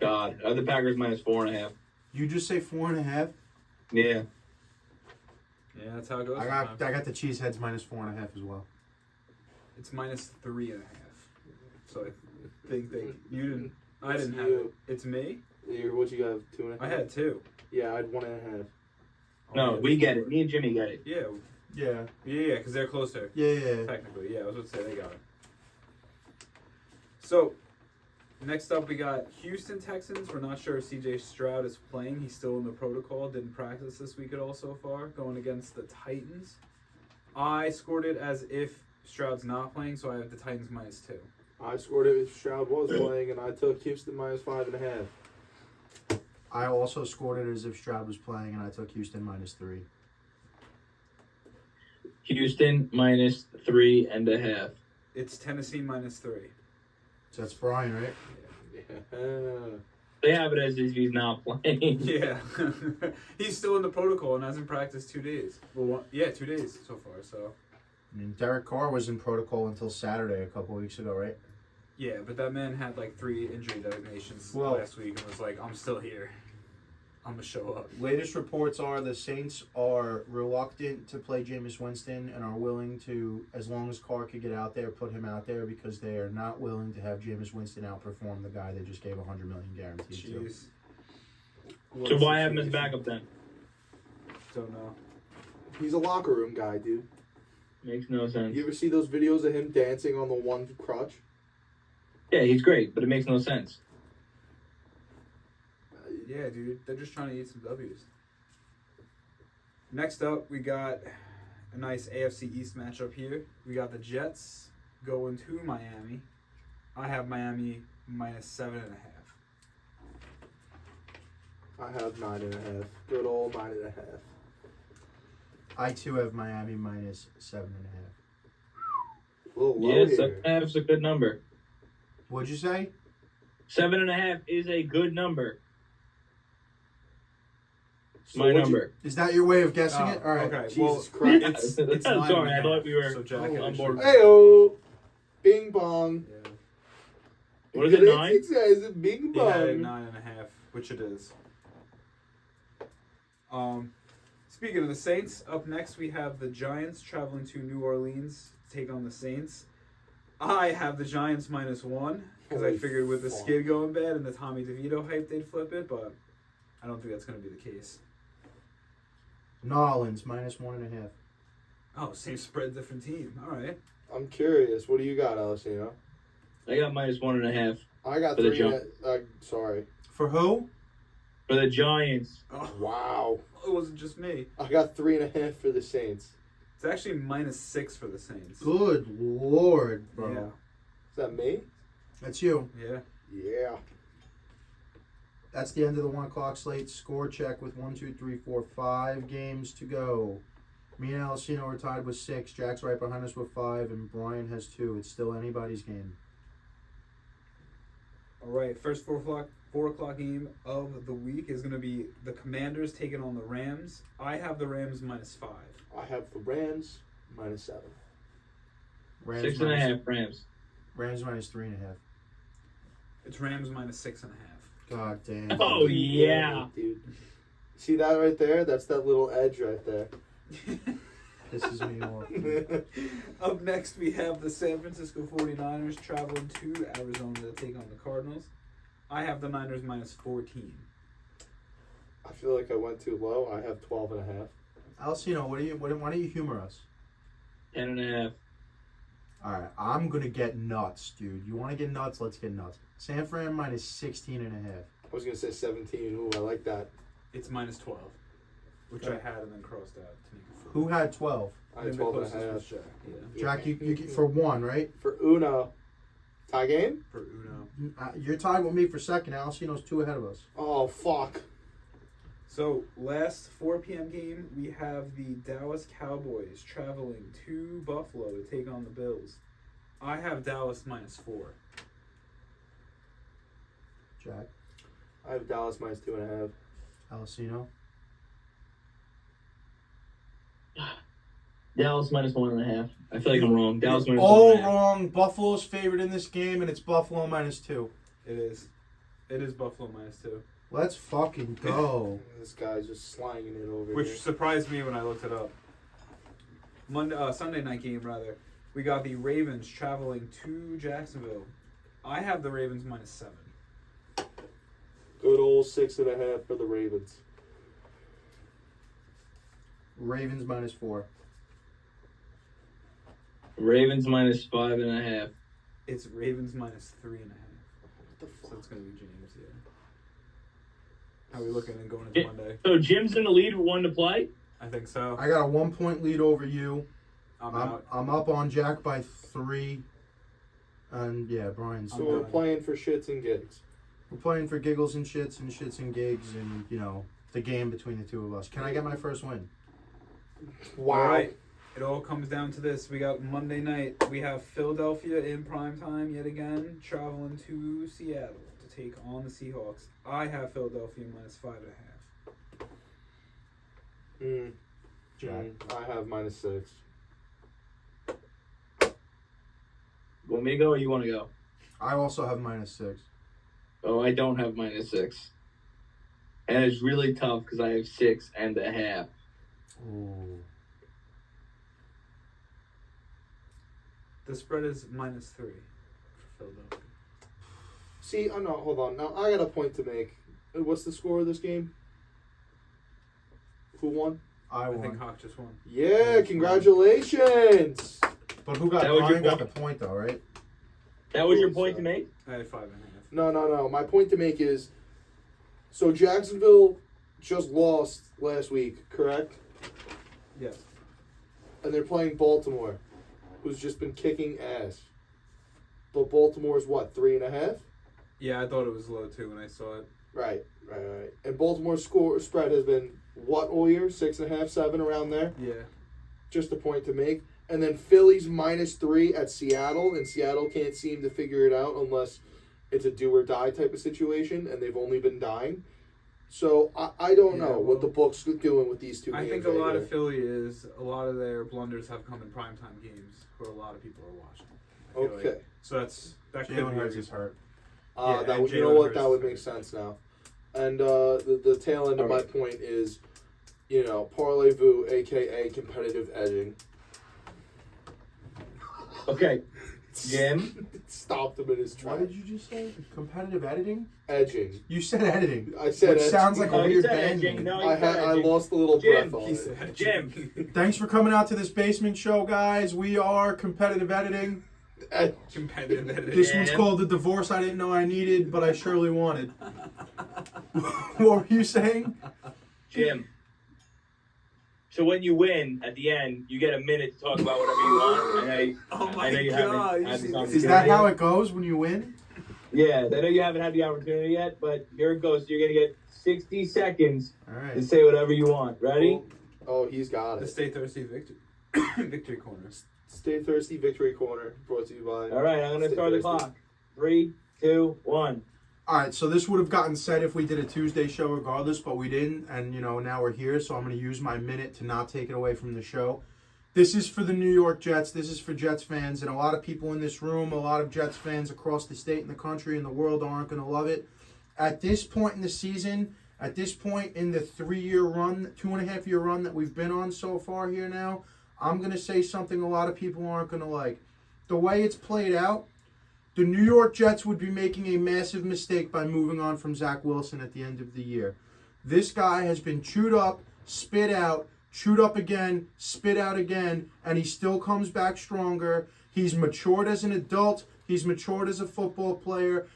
God, I have the Packers -4.5. You just say 4.5? Yeah. Yeah, that's how it goes. I got the Cheeseheads -4.5 as well. It's -3.5. So I think you didn't. I didn't have you. it. It's me. What you got? 2.5? I had 2. Yeah, I had 1.5. Oh, No, yeah, we get four. it. Me and Jimmy get it. Yeah, Yeah. because they're closer. Yeah. Technically, yeah, I was about to say they got it. So, next up we got Houston Texans. We're not sure if CJ Stroud is playing. He's still in the protocol. Didn't practice this week at all so far. Going against the Titans. I scored it as if Stroud's not playing, so I have the Titans -2. I scored it if Stroud was playing, and I took Houston -5.5. I also scored it as if Stroud was playing, and I took Houston -3. Houston -3.5. It's Tennessee -3. So that's Bryan, right? Yeah. They have it as if he's not playing. Yeah. He's still in the protocol and hasn't practiced 2 days. Well, 2 days so far, so. I mean, Derek Carr was in protocol until Saturday a couple weeks ago, right? Yeah, but that man had like 3 injury designations Well- last week and was like, I'm still here. I'm going to show up. Latest reports are the Saints are reluctant to play Jameis Winston and are willing to, as long as Carr could get out there, put him out there because they are not willing to have Jameis Winston outperform the guy they just gave $100 million guaranteed to. Jeez. So why have him as backup then? Don't know. He's a locker room guy, dude. Makes no sense. You ever see those videos of him dancing on the one crutch? Yeah, he's great, but it makes no sense. Yeah, dude. They're just trying to eat some W's. Next up, we got a nice AFC East matchup here. We got the Jets going to Miami. I have Miami -7.5. I have 9.5. Good old 9.5. I too have Miami -7.5. A little low Yeah, here. 7.5 is a good number. What'd you say? 7.5 is a good number. So My what'd number. Is that your way of guessing Oh, it? All right. okay. Jesus Well, Christ. it's Sorry, 9.5, I thought we were so Jack on and board. Hey-oh. Bing bong. Yeah. What is it, 9? It says bing He had it bong. 9.5, which it is. Speaking of the Saints, up next we have the Giants traveling to New Orleans to take on the Saints. I have the Giants -1 because I Holy figured with the fuck. skid going bad and the Tommy DeVito hype they'd flip it, but I don't think that's going to be the case. Nolans -1.5. Oh, same spread, different team. All right. I'm curious. What do you got, Alessino? I got -1.5 I got For the 3. Sorry. For who? for the Giants. Oh, Wow. it wasn't just me. I got 3.5 for the Saints. It's actually -6 for the Saints. Good Lord, bro. Yeah. Is that me? That's you. Yeah. Yeah. That's the end of the 1 o'clock slate. Score check with 1, 2, 3, 4, 5 games to go. Me and Alessino are tied with 6. Jack's right behind us with 5, and Bryan has 2. It's still anybody's game. All right, first 4 o'clock game of the week is going to be the Commanders taking on the Rams. I have the Rams -5. I have the Rams -7. Rams 6.5 Rams. Rams -3.5. It's Rams -6.5. God damn. Oh, yeah. Dude. See that right there? That's that little edge right there. Pisses me off. Up next, we have the San Francisco 49ers traveling to Arizona to take on the Cardinals. I have the Niners -14. I feel like I went too low. I have 12.5. Alessino, why don't you humor us? 10.5. All right, I'm going to get nuts, dude. You want to get nuts? Let's get nuts. San Fran -16.5. I was going to say 17. Ooh, I like that. It's -12, which I had and then crossed out to make it Who had 12? I had And the 12.5. closest was Jack, yeah. Jack, you get for 1, right? For Uno. Tie game? For Uno. You're tied with me for second. Alessino's 2 ahead of us. Oh, fuck. So, last 4 p.m. game, we have the Dallas Cowboys traveling to Buffalo to take on the Bills. I have Dallas -4. Jack, I have Dallas -2.5. Alessino. Dallas -1.5. I feel like I'm wrong. Dallas You're -1.5. all wrong. Buffalo's favored in this game, and it's Buffalo -2. It is. It is Buffalo -2. Let's fucking go. This guy's just slanging it over Which here. surprised me when I looked it up. Sunday night game, rather. We got the Ravens traveling to Jacksonville. I have the Ravens -7. Good old 6.5 for the Ravens. Ravens -4. Ravens -5.5. It's Ravens -3.5. What the So fuck? it's gonna be James. Yeah. How are we looking and going into Monday? So Jim's in the lead with 1 to play. I think so. I got a 1-point lead over you. I'm out. I'm up on Jack by 3. And yeah, Brian's. So we're playing for shits and gigs. We're playing for giggles and shits and gigs and, the game between the two of us. Can I get my first win? Wow. All right. It all comes down to this. We got Monday night. We have Philadelphia in prime time yet again, traveling to Seattle to take on the Seahawks. I have Philadelphia -5.5. Jack. I have -6. Want me to go or you want to go? I also have -6. Oh, I don't have -6. And it's really tough because I have 6.5. Ooh. The spread is -3 for Philadelphia. See, no, hold on. Now I got a point to make. What's the score of this game? Who won? I I won. think Hawk just won. Yeah, congratulations. But who got That was your Brian got the point? point though, right? That was your point to make? I had 5.5. No. My point to make is, so Jacksonville just lost last week, correct? Yes. And they're playing Baltimore, who's just been kicking ass. But Baltimore's what, 3.5? Yeah, I thought it was low too when I saw it. Right. And Baltimore's spread has been what all year? 6.5, 7 around there. Yeah. Just a point to make. And then Philly's -3 at Seattle, and Seattle can't seem to figure it out unless it's a do or die type of situation, and they've only been dying. So I don't know what the book's doing with these two games. I think a lot of Philly is a lot of their blunders have come in primetime games where a lot of people are watching. I feel Okay. like. So that could Jalen be Hurts is hurt. Yeah, that and would, you know Jalen what? Hurts That would is make hurt. sense now. And the tail end of my Alright. point is, Parlay-Vous, a.k.a. competitive edging. Okay. Jim? Stopped him in his What track. did you just say? Competitive editing? Edging. You said editing. I said Which edging. sounds like a Oh, you weird said band edging. name. No, I you said I edging. lost a little Jim, breath on He it. said, Jim. Thanks for coming out to this basement show, guys. We are competitive editing. competitive editing. This one's Yeah. called the divorce I didn't know I needed, but I surely wanted. What were you saying? Jim. So when you win, at the end, you get a minute to talk about whatever you want. Oh my I know you God, haven't you had see this this? Is that how it goes when you win? Yeah, I know you haven't had the opportunity yet, but here it goes. You're going to get 60 seconds All to right. say whatever you want. Ready? Oh, he's got The it. Stay Thirsty Victory Corner. Stay Thirsty Victory Corner, brought to you by... All right, I'm going to Stay start the Thirsty. clock. 3, 2, 1. All right, so this would have gotten said if we did a Tuesday show regardless, but we didn't, and now we're here, so I'm going to use my minute to not take it away from the show. This is for the New York Jets. This is for Jets fans, and a lot of people in this room, a lot of Jets fans across the state and the country and the world aren't going to love it. At this point in the season, at this point in the 3-year run, 2.5-year run that we've been on so far here now, I'm going to say something a lot of people aren't going to like. The way it's played out, the New York Jets would be making a massive mistake by moving on from Zach Wilson at the end of the year. This guy has been chewed up, spit out, chewed up again, spit out again, and he still comes back stronger. He's matured as an adult. He's matured as a football player.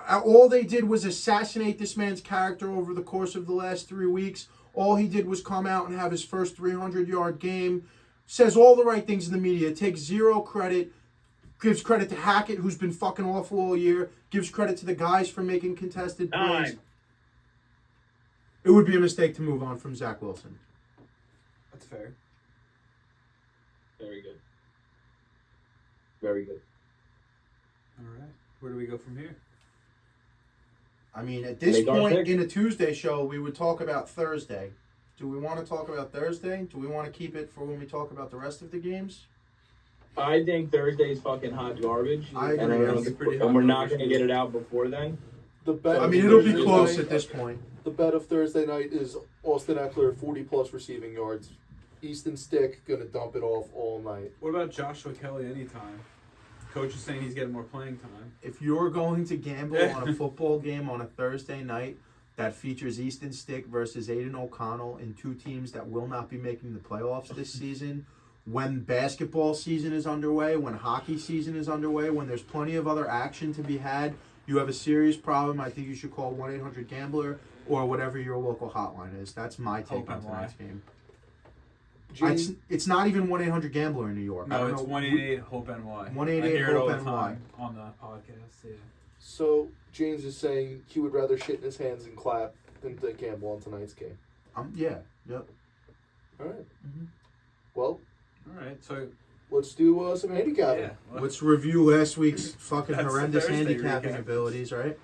All they did was assassinate this man's character over the course of the last 3 weeks. All he did was come out and have his first 300-yard game. Says all the right things in the media. Takes zero credit. Gives credit to Hackett, who's been fucking awful all year. Gives credit to the guys for making contested plays. Time. It would be a mistake to move on from Zach Wilson. That's fair. Very good. Very good. All right. Where do we go from here? I mean, at this Make our point pick. in a Tuesday show, we would talk about Thursday. Do we want to talk about Thursday? Do we want to keep it for when we talk about the rest of the games? I think Thursday's fucking hot garbage. I and, agree. It's pretty hot and we're not garbage. going to get it out before then. The bet I of mean, it'll be Thursday close night- at this point. The bet of Thursday night is Austin Eckler, 40-plus receiving yards. Easton Stick going to dump it off all night. What about Joshua Kelly anytime? Coach is saying he's getting more playing time. If you're going to gamble on a football game on a Thursday night, that features Easton Stick versus Aiden O'Connell in two teams that will not be making the playoffs this season. When basketball season is underway, when hockey season is underway, when there's plenty of other action to be had, you have a serious problem. I think you should call 1-800-GAMBLER or whatever your local hotline is. That's my take on tonight's game. It's not even 1-800-GAMBLER in New York. No, it's 188-HOPE-NY. 1-888-HOPE-NY on the podcast. Yeah. So James is saying he would rather shit in his hands and clap than to gamble on tonight's game. Yeah. Yep. All right. Mm-hmm. Well. All right. So let's do some handicapping. Yeah. Well, let's review last week's fucking That's horrendous the Thursday handicapping recap. abilities, right?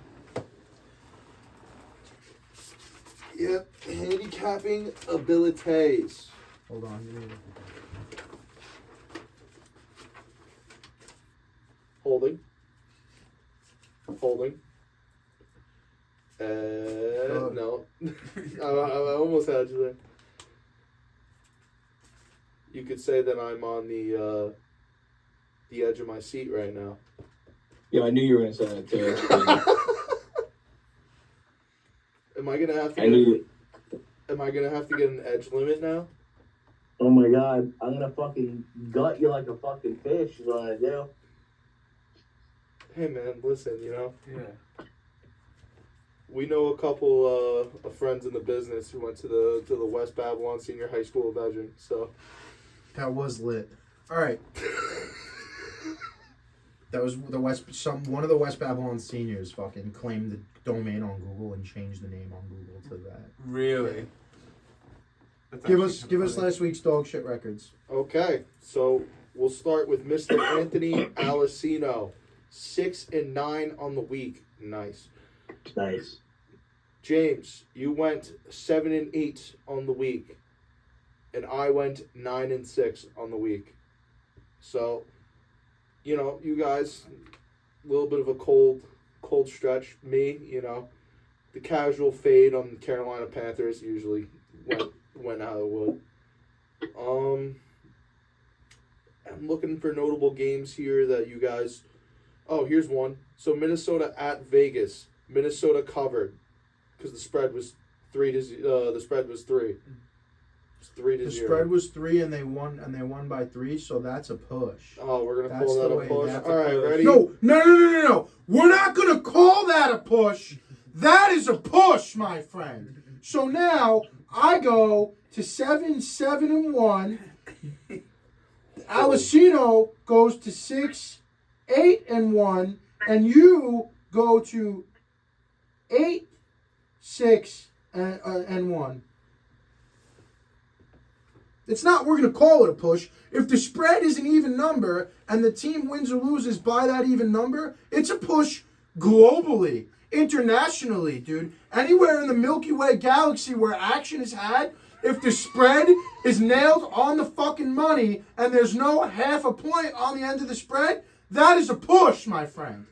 Yep. Handicapping abilities. Hold on. Give me Holding. No. I almost had you there. You could say that I'm on the edge of my seat right now. Yeah, I knew you were going to say that too. Am I gonna have to? Am I gonna have to get an edge limit now? Oh my god, I'm gonna fucking gut you like a fucking fish is what I do. Hey man, listen, yeah. we know a couple of friends in the business who went to the West Babylon Senior High School of Edging, so That was lit. All right. That was the one of the West Babylon seniors fucking claimed the domain on Google and changed the name on Google to that. Really? That's Give us last week's dog shit records. okay. So we'll start with Mr. Anthony Alessino, 6-9 on the week. Nice. Nice. James, you went 7-8 on the week, and I went 9-6 on the week. So, you guys, a little bit of a cold stretch. Me, the casual fade on the Carolina Panthers usually went how it would. I'm looking for notable games here that you guys. Oh, here's one. So Minnesota at Vegas. Minnesota covered because the spread was 3. The spread was 3. It's 3-0. The spread was 3 and they won by 3, so that's a push. Oh, we're gonna That's call that the a way- push. that's All a right, push. ready? No. We're not gonna call that a push. That is a push, my friend. So now I go to 7-1. Alessino goes to 6-8-1, and you go to 8-6-1. It's not we're going to call it a push. If the spread is an even number and the team wins or loses by that even number, it's a push globally, internationally, dude. Anywhere in the Milky Way galaxy where action is had, if the spread is nailed on the fucking money and there's no half a point on the end of the spread, that is a push, my friend.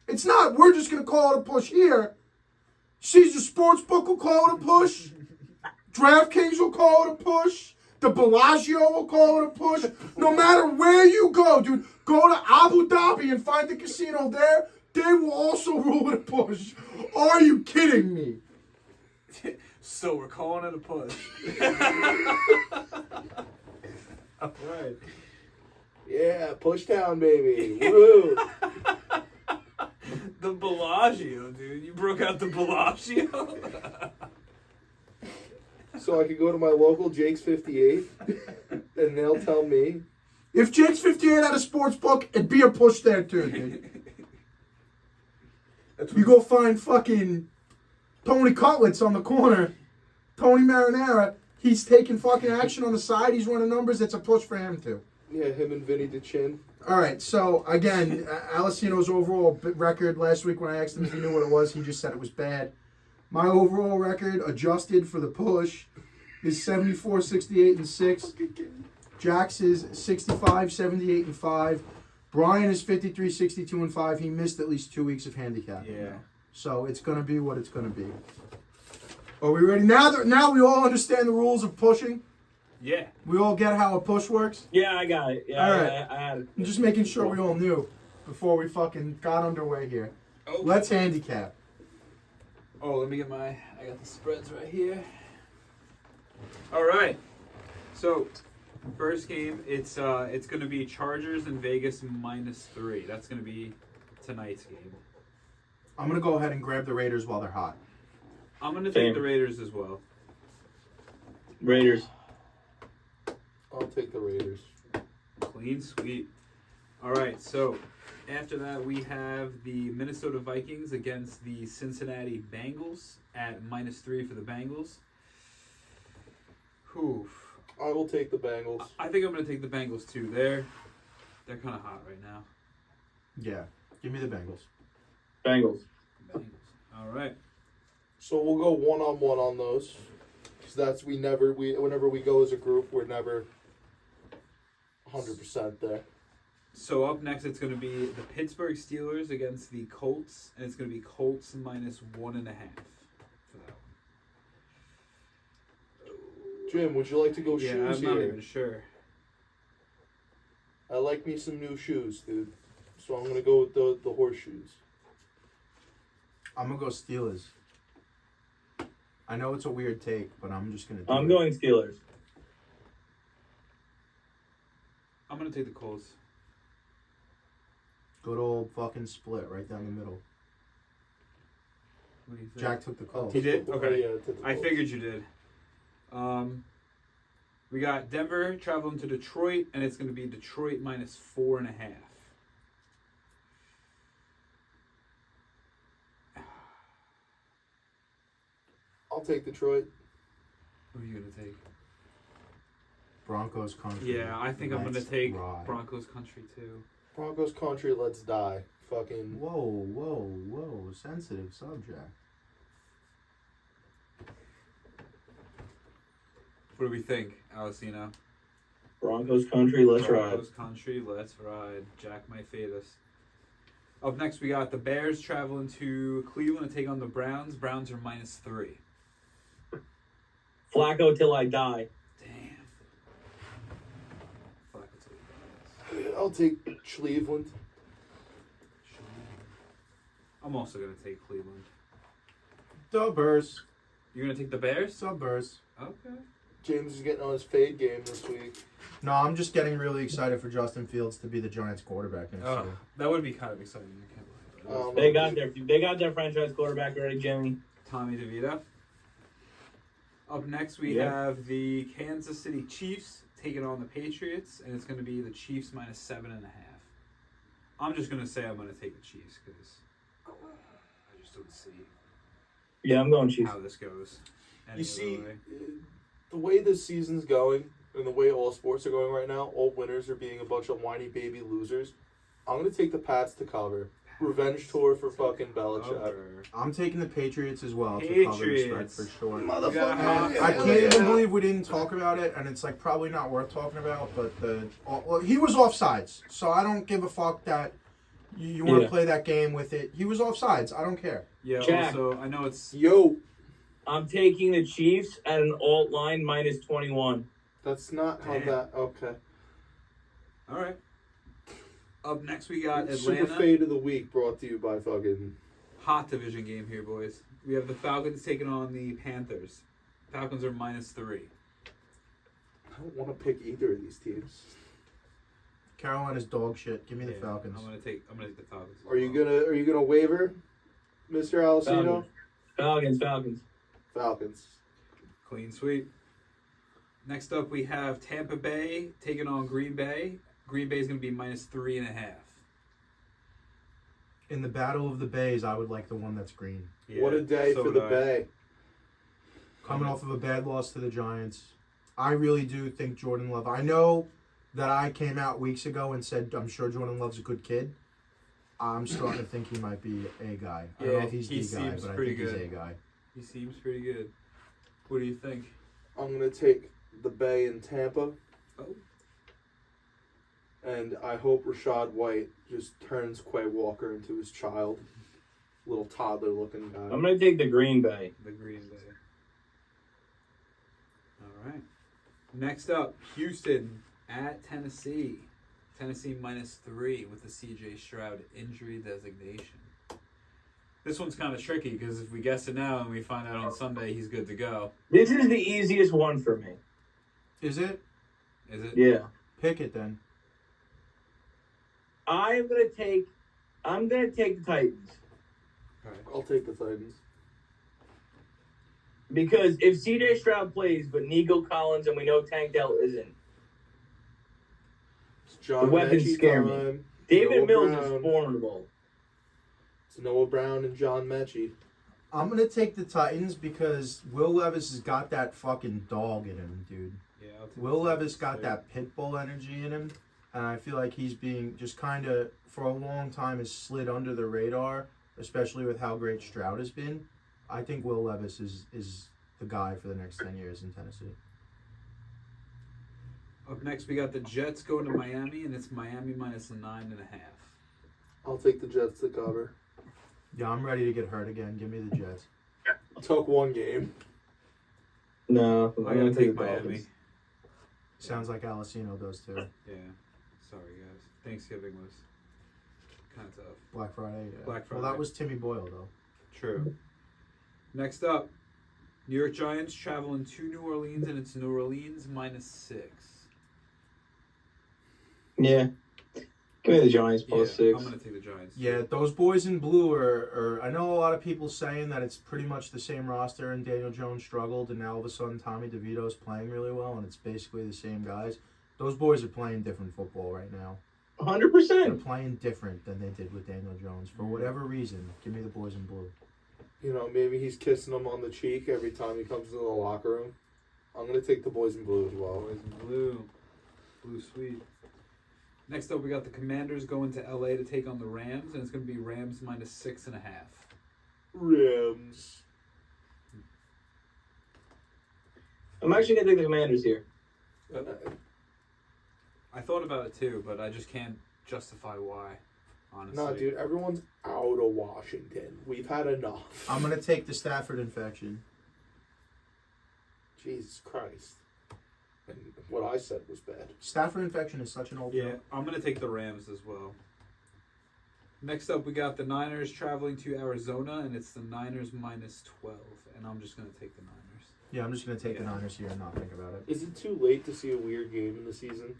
It's not we're just going to call it a push here. Caesar Sportsbook will call it a push. DraftKings will call it a push. The Bellagio will call it a push. No matter where you go, dude, go to Abu Dhabi and find the casino there. They will also rule it a push. Are you kidding me? So we're calling it a push. All right. Yeah, push down, baby. Woo. The Bellagio, dude. You broke out the Bellagio? So I could go to my local Jake's 58, and they'll tell me. If Jake's 58 had a sports book, it'd be a push there too, dude. You go find fucking Tony Cutlets on the corner. Tony Marinara, he's taking fucking action on the side. He's running numbers. It's a push for him too. Yeah, him and Vinny DeChin. All right, so again, Alessino's overall record last week when I asked him if he knew what it was, he just said it was bad. My overall record, adjusted for the push, is 74-68-6. Jax is 65-78-5. Bryan is 53-62-5. He missed at least 2 weeks of handicap. Yeah. So it's going to be what it's going to be. Are we ready? Now we all understand the rules of pushing. Yeah. We all get how a push works. Yeah, I got it. Yeah, All right. I had it. I'm just making sure we all knew before we fucking got underway here. Oh. Let's handicap. Oh, let me get I got the spreads right here. All right. So, first game, it's going to be Chargers and Vegas -3. That's going to be tonight's game. I'm going to go ahead and grab the Raiders while they're hot. I'm going to Same. take the Raiders as well. Raiders. I'll take the Raiders. Clean sweep. All right, so after that, we have the Minnesota Vikings against the Cincinnati Bengals at -3 for the Bengals. Oof. I will take the Bengals. I think I'm going to take the Bengals too. They're kind of hot right now. Yeah. Give me the Bengals. Bengals. Bengals. All right. So we'll go 1-on-1 on those. Because whenever we go as a group, we're never 100% there. So up next, it's going to be the Pittsburgh Steelers against the Colts, and it's going to be Colts -1.5 for that one. Jim, would you like to go Yeah, shoes I'm not here? even sure. I like me some new shoes, dude. So I'm going to go with the horseshoes. I'm going to go Steelers. I know it's a weird take, but I'm just going to do I'm it. going Steelers. I'm going to take the Colts. Good old fucking split right down the middle. What do you think? Jack took the Colts. He did? Okay. Yeah, take the I Colts. figured you did. We got Denver traveling to Detroit, and it's going to be Detroit -4.5. I'll take Detroit. Who are you going to take? Broncos country. Yeah, I think I'm going to Let's take ride. Broncos country too. Broncos country, let's die. Fucking. Whoa. Sensitive subject. What do we think, Alessino? Broncos country, let's ride. Broncos country, let's ride. Jack might fade us. Up next, we got the Bears traveling to Cleveland to take on the Browns. Browns are -3. Flacco till I die. Damn. Fuck, it's I'll take Cleveland. I'm also going to take Cleveland. The Bears. You're going to take the Bears? The Bears. Okay. James is getting on his fade game this week. No, I'm just getting really excited for Justin Fields to be the Giants quarterback next Oh, year. that would be kind of exciting. I can't believe it. They got their franchise quarterback already, Jimmy. Tommy DeVito. Up next, we Yeah. have the Kansas City Chiefs taking on the Patriots, and it's going to be the Chiefs -7.5. I'm just going to say I'm going to take the Chiefs because I just don't see Yeah, I'm going Chiefs. how this goes. any You see, other way. the way this season's going and the way all sports are going right now, all winners are being a bunch of whiny baby losers. I'm going to take the Pats to cover. Revenge tour for fucking Belichick. Cover. I'm taking the Patriots as well to cover the spread Patriots. for sure. Motherfucker. I can't even believe we didn't talk about it, and it's like probably not worth talking about. But well, he was offsides, so I don't give a fuck that you want to Yeah. play that game with it. He was offsides. I don't care. Yeah, Jack. also, I know it's... Yo, I'm taking the Chiefs at an alt line -21. that's not how Damn. that. Okay. All right. Up next, we got Super Atlanta. fade of the week brought to you by fucking. Hot division game here, boys. We have the Falcons taking on the Panthers. Falcons are -3. I don't want to pick either of these teams. Carolina's dog shit. Give me the Yeah, Falcons. I'm gonna take the Falcons. as Are you well. gonna waver, Mr. Alessino? Falcons. Falcons. Clean sweep. Next up, we have Tampa Bay taking on Green Bay. Green Bay is going to be -3.5. In the battle of the Bays, I would like the one that's green. What a day so for would the I. Bay. Coming off of a bad loss to the Giants, I really do think Jordan Love. I know that I came out weeks ago and said I'm sure Jordan Love's a good kid. I'm starting to think he might be a guy. I don't know Yeah, if he's he the guy, seems but I pretty think good. he's a guy. He seems pretty good. What do you think? I'm gonna take the Bay in Tampa, Oh, and I hope Rashad White just turns Quay Walker into his child, little toddler-looking guy. I'm going to take the Green Bay. the Green Bay. All right. Next up, Houston at Tennessee. Tennessee -3 with the C.J. Stroud injury designation. This one's kind of tricky because if we guess it now and we find out on Sunday he's good to go. This is the easiest one for me. Is it? Is it? Yeah. Pick it then. I'm gonna take the Titans. I'll take the Titans. Because if CJ Stroud plays, but Nico Collins and we know Tank Dell isn't, It's John the weapons Mechie scare me. time. David Noah Mills Brown. is formidable. It's Noah Brown and John Mechie. I'm gonna take the Titans because Will Levis has got that fucking dog in him, dude. Yeah. I'll take Will the Levis Titans, got too. that pit bull energy in him, and I feel like he's being just kind of, for a long time, has slid under the radar, especially with how great Stroud has been. I think Will Levis is the guy for the next 10 years in Tennessee. Up next, we got the Jets going to Miami, and it's Miami minus 9.5. I'll take the Jets to cover. Yeah, I'm ready to get hurt again. Give me the Jets. Took one game. No, I gotta take Miami. Sounds like Alessino does too. Yeah. Sorry, guys. Thanksgiving was kind of tough. Black Friday. Yeah. Black Well, Friday. that was Timmy Boyle though. True. Next up, New York Giants traveling to New Orleans, and it's New Orleans minus 6. Yeah. Give me the Giants Yeah, plus 6. I'm gonna take the Giants. Yeah, those boys in blue are. I know a lot of people saying that it's pretty much the same roster, and Daniel Jones struggled, and now all of a sudden Tommy DeVito's playing really well, and it's basically the same guys. Those boys are playing different football right now. 100%. They're playing different than they did with Daniel Jones for whatever reason. Give me the boys in blue. You know, maybe he's kissing them on the cheek every time he comes into the locker room. I'm going to take the boys in blue as well. Boys in blue. Blue sweet. Next up, we got the Commanders going to LA to take on the Rams, and it's going to be Rams minus 6.5. Rams. I'm actually going to take the Commanders here. I thought about it too, but I just can't justify why, honestly. Nah, dude, everyone's out of Washington. We've had enough. I'm gonna take the Stafford infection. Jesus Christ. And what I said was bad. Stafford infection is such an old Yeah, joke. I'm going to take the Rams as well. Next up, we got the Niners traveling to Arizona, and it's the Niners minus 12, and I'm just going to take the Niners. Yeah, I'm just gonna take the Yeah. Niners here and not think about it. Is it too late to see a weird game in the season?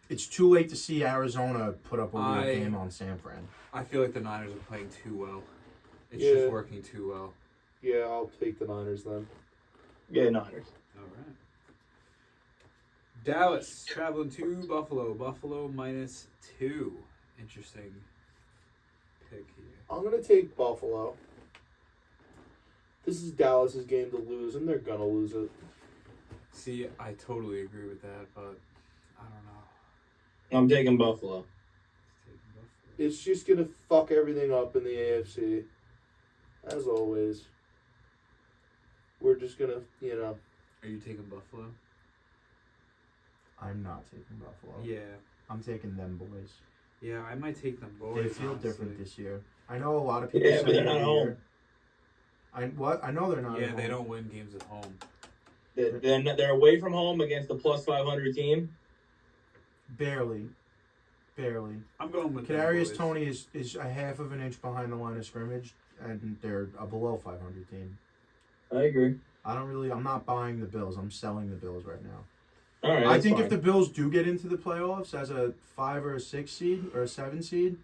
It's too late to see Arizona put up a real I- game on San Fran. I feel like the Niners are playing too well. It's Yeah. just working too well. Yeah, I'll take the Niners then. Yeah, Niners. All right. Dallas traveling to Buffalo. Buffalo minus 2. Interesting pick here. I'm going to take Buffalo. This is Dallas's game to lose, and they're going to lose it. See, I totally agree with that, but I don't know. I'm taking Buffalo. Let's take Buffalo. It's just going to fuck everything up in the AFC. As always. We're just going to, you know. Are you taking Buffalo? I'm not taking Buffalo. Yeah. I'm taking them boys. Yeah, I might take them both. They feel honestly. different this year. I know a lot of people Yeah, say but they're every not home. year. I know they're not. Yeah, at they home. don't win games at home. They're away from home against the plus 500 team. Barely. I'm going with them Kadarius boys. Toney is a half of an inch behind the line of scrimmage, and they're a below 500 team. I agree. I'm not buying the Bills. I'm selling the Bills right now. All right. I that's think fine. if the Bills do get into the playoffs as a 5 or a 6 seed or a 7 seed,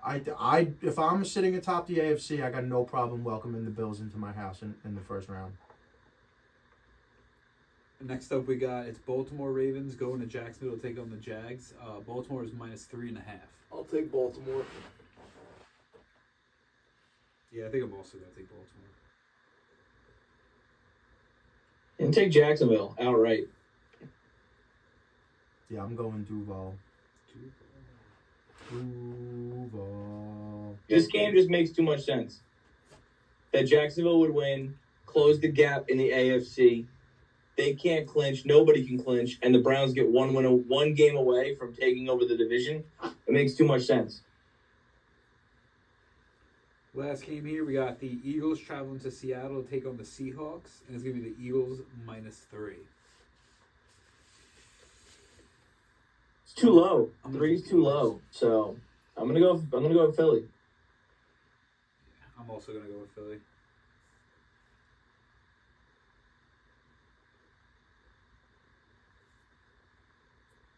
if I'm sitting atop the AFC, I got no problem welcoming the Bills into my house in the first round. Next up, we got it's Baltimore Ravens going to Jacksonville to take on the Jags. Baltimore is minus 3.5. I'll take Baltimore. Yeah, I think I'm also going to take Baltimore. And take Jacksonville outright. Yeah, I'm going Duval. Duval. This game just makes too much sense. That Jacksonville would win, close the gap in the AFC. They can't clinch. Nobody can clinch, and the Browns get one game away from taking over the division. It makes too much sense. Last game here, we got the Eagles traveling to Seattle to take on the Seahawks, and it's going to be the Eagles minus 3. It's too low. I'm gonna 3's take too low. So I'm gonna go with Philly. I'm also gonna go with Philly.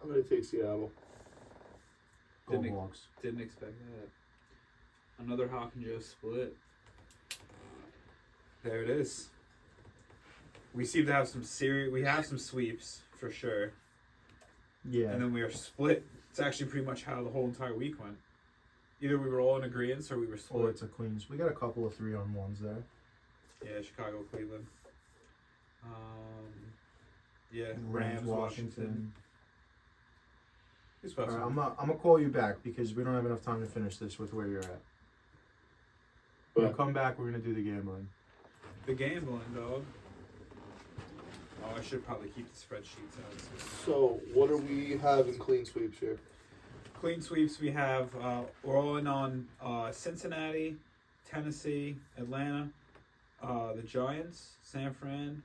I'm going to take Seattle. Go Didn't- Hawks. Didn't expect that. Another Hawk and Joe split. There it is. We seem to have some we have some sweeps for sure, Yeah. and then we are split. It's actually pretty much how the whole entire week went. Either we were all in agreement or we were split. Oh, it's a Queens. We got a couple of 3-on-1s there. Yeah, Chicago, Cleveland. Yeah, Rams, Washington. Who's All right, possible? I'm gonna call you back because we don't have enough time to finish this with where you're at. When we come back, we're gonna do the gambling. The gambling, dog. Oh, I should probably keep the spreadsheets out. So, what do we have in clean sweeps here? Clean sweeps, we have, we're all in on Cincinnati, Tennessee, Atlanta, the Giants, San Fran,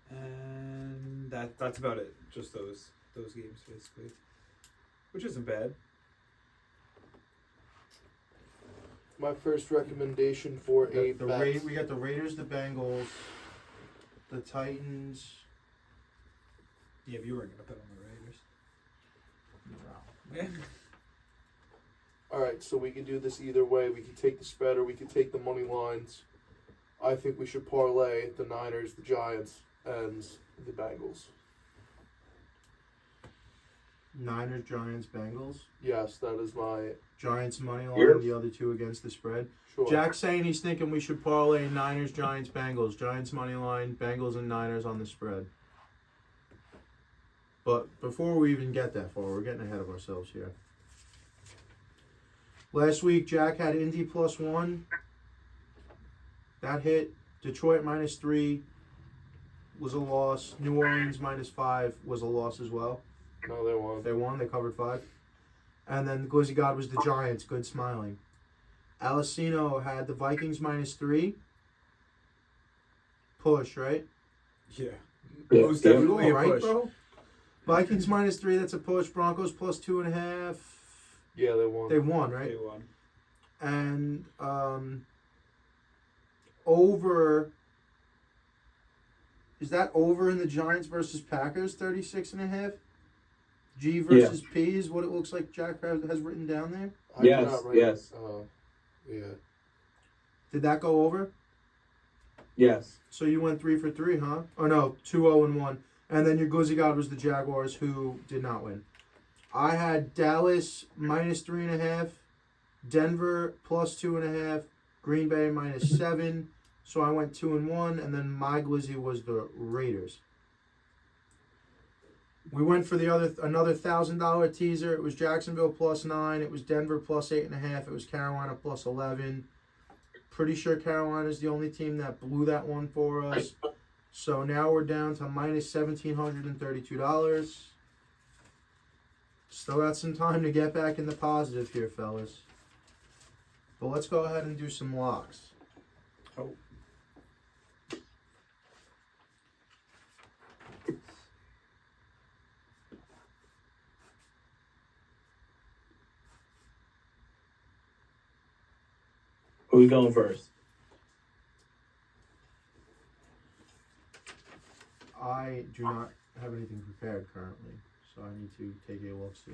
and that's about it. Just those games, basically. Which isn't bad. My first recommendation for a bet. We got the Raiders, the Bengals, the Titans. Yeah, but you weren't going to bet on the Raiders. All right, so we can do this either way. We can take the spread or we can take the money lines. I think we should parlay the Niners, the Giants, and the Bengals. Niners, Giants, Bengals. Yes, that is my Giants money line, Here. the other two against the spread. sure. Jack's saying he's thinking we should parlay Niners, Giants, Bengals. Giants money line, Bengals and Niners on the spread. But before we even get that far, we're getting ahead of ourselves here. Last week, Jack had Indy +1. That hit. Detroit -3 was a loss. New Orleans -5 was a loss as well. No, they won. They won. They covered 5. And then the Glizzy God was the Giants. Good smiling. Alessino had the Vikings -3. Push, right? Yeah. Yeah. It was definitely You all a right, push. bro? Vikings -3. That's a push. Broncos +2.5. Yeah, they won. They won, right? They won. And over. Is that over in the Giants versus Packers 36.5? G versus P is what it looks like Jack has written down there. I did Yes, not write- yes. Yeah. Did that go over? Yes. So you went 3 for 3, huh? Oh no, 2-0-1. And then your Glizzy God was the Jaguars, who did not win. I had Dallas -3.5, Denver +2.5, Green Bay -7. So I went 2-1, and then my Glizzy was the Raiders. We went for another $1,000 teaser. It was Jacksonville +9. It was Denver +8.5. It was Carolina +11. Pretty sure Carolina's the only team that blew that one for us. So now we're down to -$1,732. Still got some time to get back in the positive here, fellas. But let's go ahead and do some locks. Oh. Who's going first? I do not have anything prepared currently, so I need to take a look see.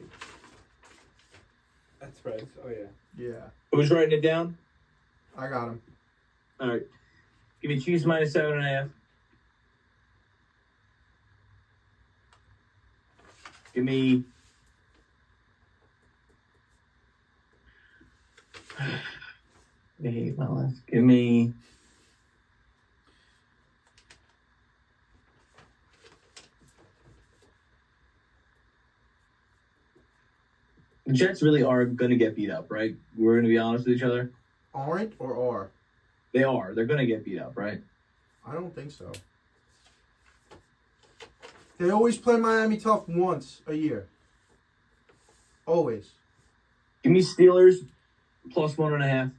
That's right. Oh, yeah. Yeah, Who's writing it down? I got him. All right. Give me Chiefs -7.5. Give me. I hate my list. Give me. The Jets really are going to get beat up, right? We're going to be honest with each other. Aren't or are? They are. They're going to get beat up, right? I don't think so. They always play Miami tough once a year. Always. Give me Steelers +1.5.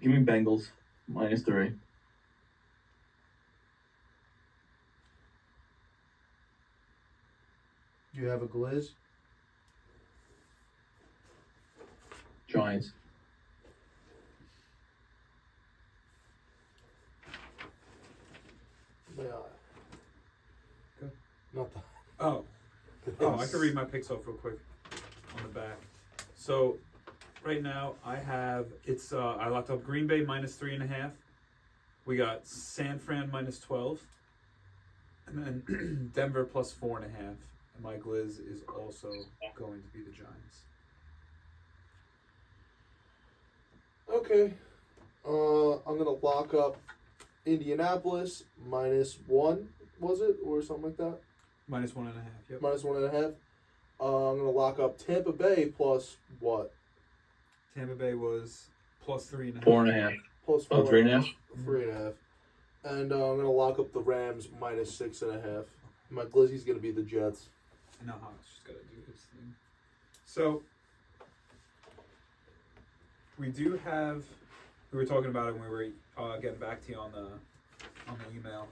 Give me Bengals -3. You have a glizz? Giants. Yeah. Good. Not that. Oh, I can read my picks off real quick on the back. So, right now I have I locked up Green Bay -3.5. We got San Fran -12, and then Denver +4.5. And my glizz is also going to be the Giants. Okay. I'm gonna lock up Indianapolis -1. Was it or something like that? -1.5. Yep. -1.5. I'm gonna lock up Tampa Bay plus what? Tampa Bay was +3.5. 4.5. Plus Oh, 3.5. 3.5. And I'm gonna lock up the Rams -6.5. My glizzy's gonna be the Jets. No, Hawks just gotta do his thing. So we do have. We were talking about it when we were getting back to you on the email.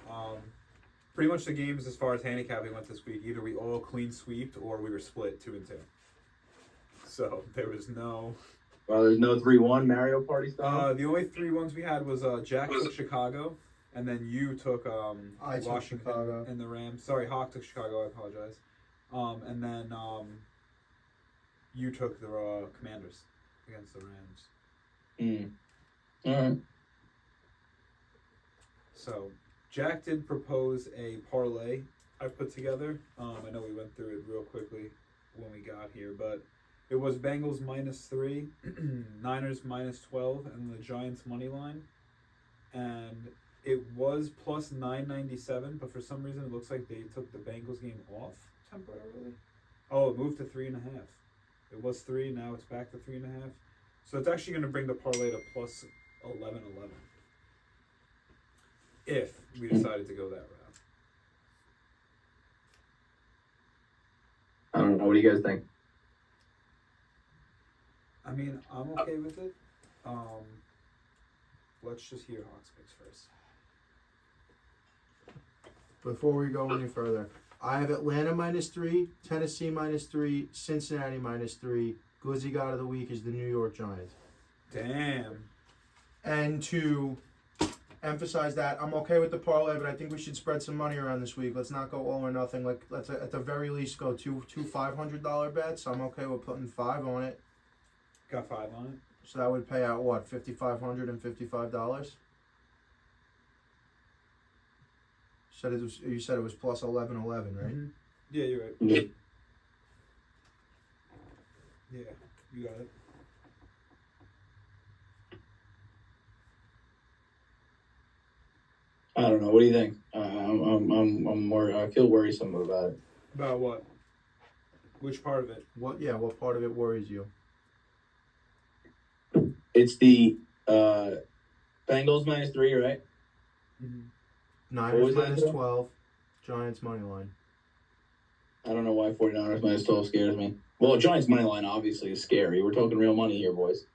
Pretty much the games as far as handicapping went this week. Either we all clean sweeped or we were split 2-2. So there was no. Well, there's no 3-1 Mario Party style. The only 3 ones we had was Jack took Chicago, and then you took I took Washington Chicago. and the Rams. Sorry, Hawk took Chicago. I apologize. And then you took the Commanders against the Rams. All right. So Jack did propose a parlay I put together. I know we went through it real quickly when we got here, but it was Bengals -3, Niners -12, and the Giants money line. And it was +997, but for some reason it looks like they took the Bengals game off temporarily. Oh, it moved to 3.5. It was 3, now it's back to 3.5. So it's actually going to bring the parlay to +1111. If we decided to go that route. I don't know. What do you guys think? I mean, I'm okay with it. Let's just hear Hawks picks first. Before we go any further, I have Atlanta -3, Tennessee -3, Cincinnati -3. Glizzy God of the week is the New York Giants. Damn. And to emphasize that, I'm okay with the parlay, but I think we should spread some money around this week. Let's not go all or nothing. Like, let's at the very least go two $500 bets. I'm okay with putting 5 on it. Got 5 on it. So that would pay out what, $5,555? You said it was plus 1111, right? Mm-hmm. Yeah, you're right. Yeah. Yeah, you got it. I don't know. What do you think? I'm more. I feel worrisome about it. About what? Which part of it? What part of it worries you? It's the Bengals -3, right? Mm-hmm. Niners was that? -12, Giants money line. I don't know why 49ers -12 scares me. Well, Giants money line obviously is scary. We're talking real money here, boys.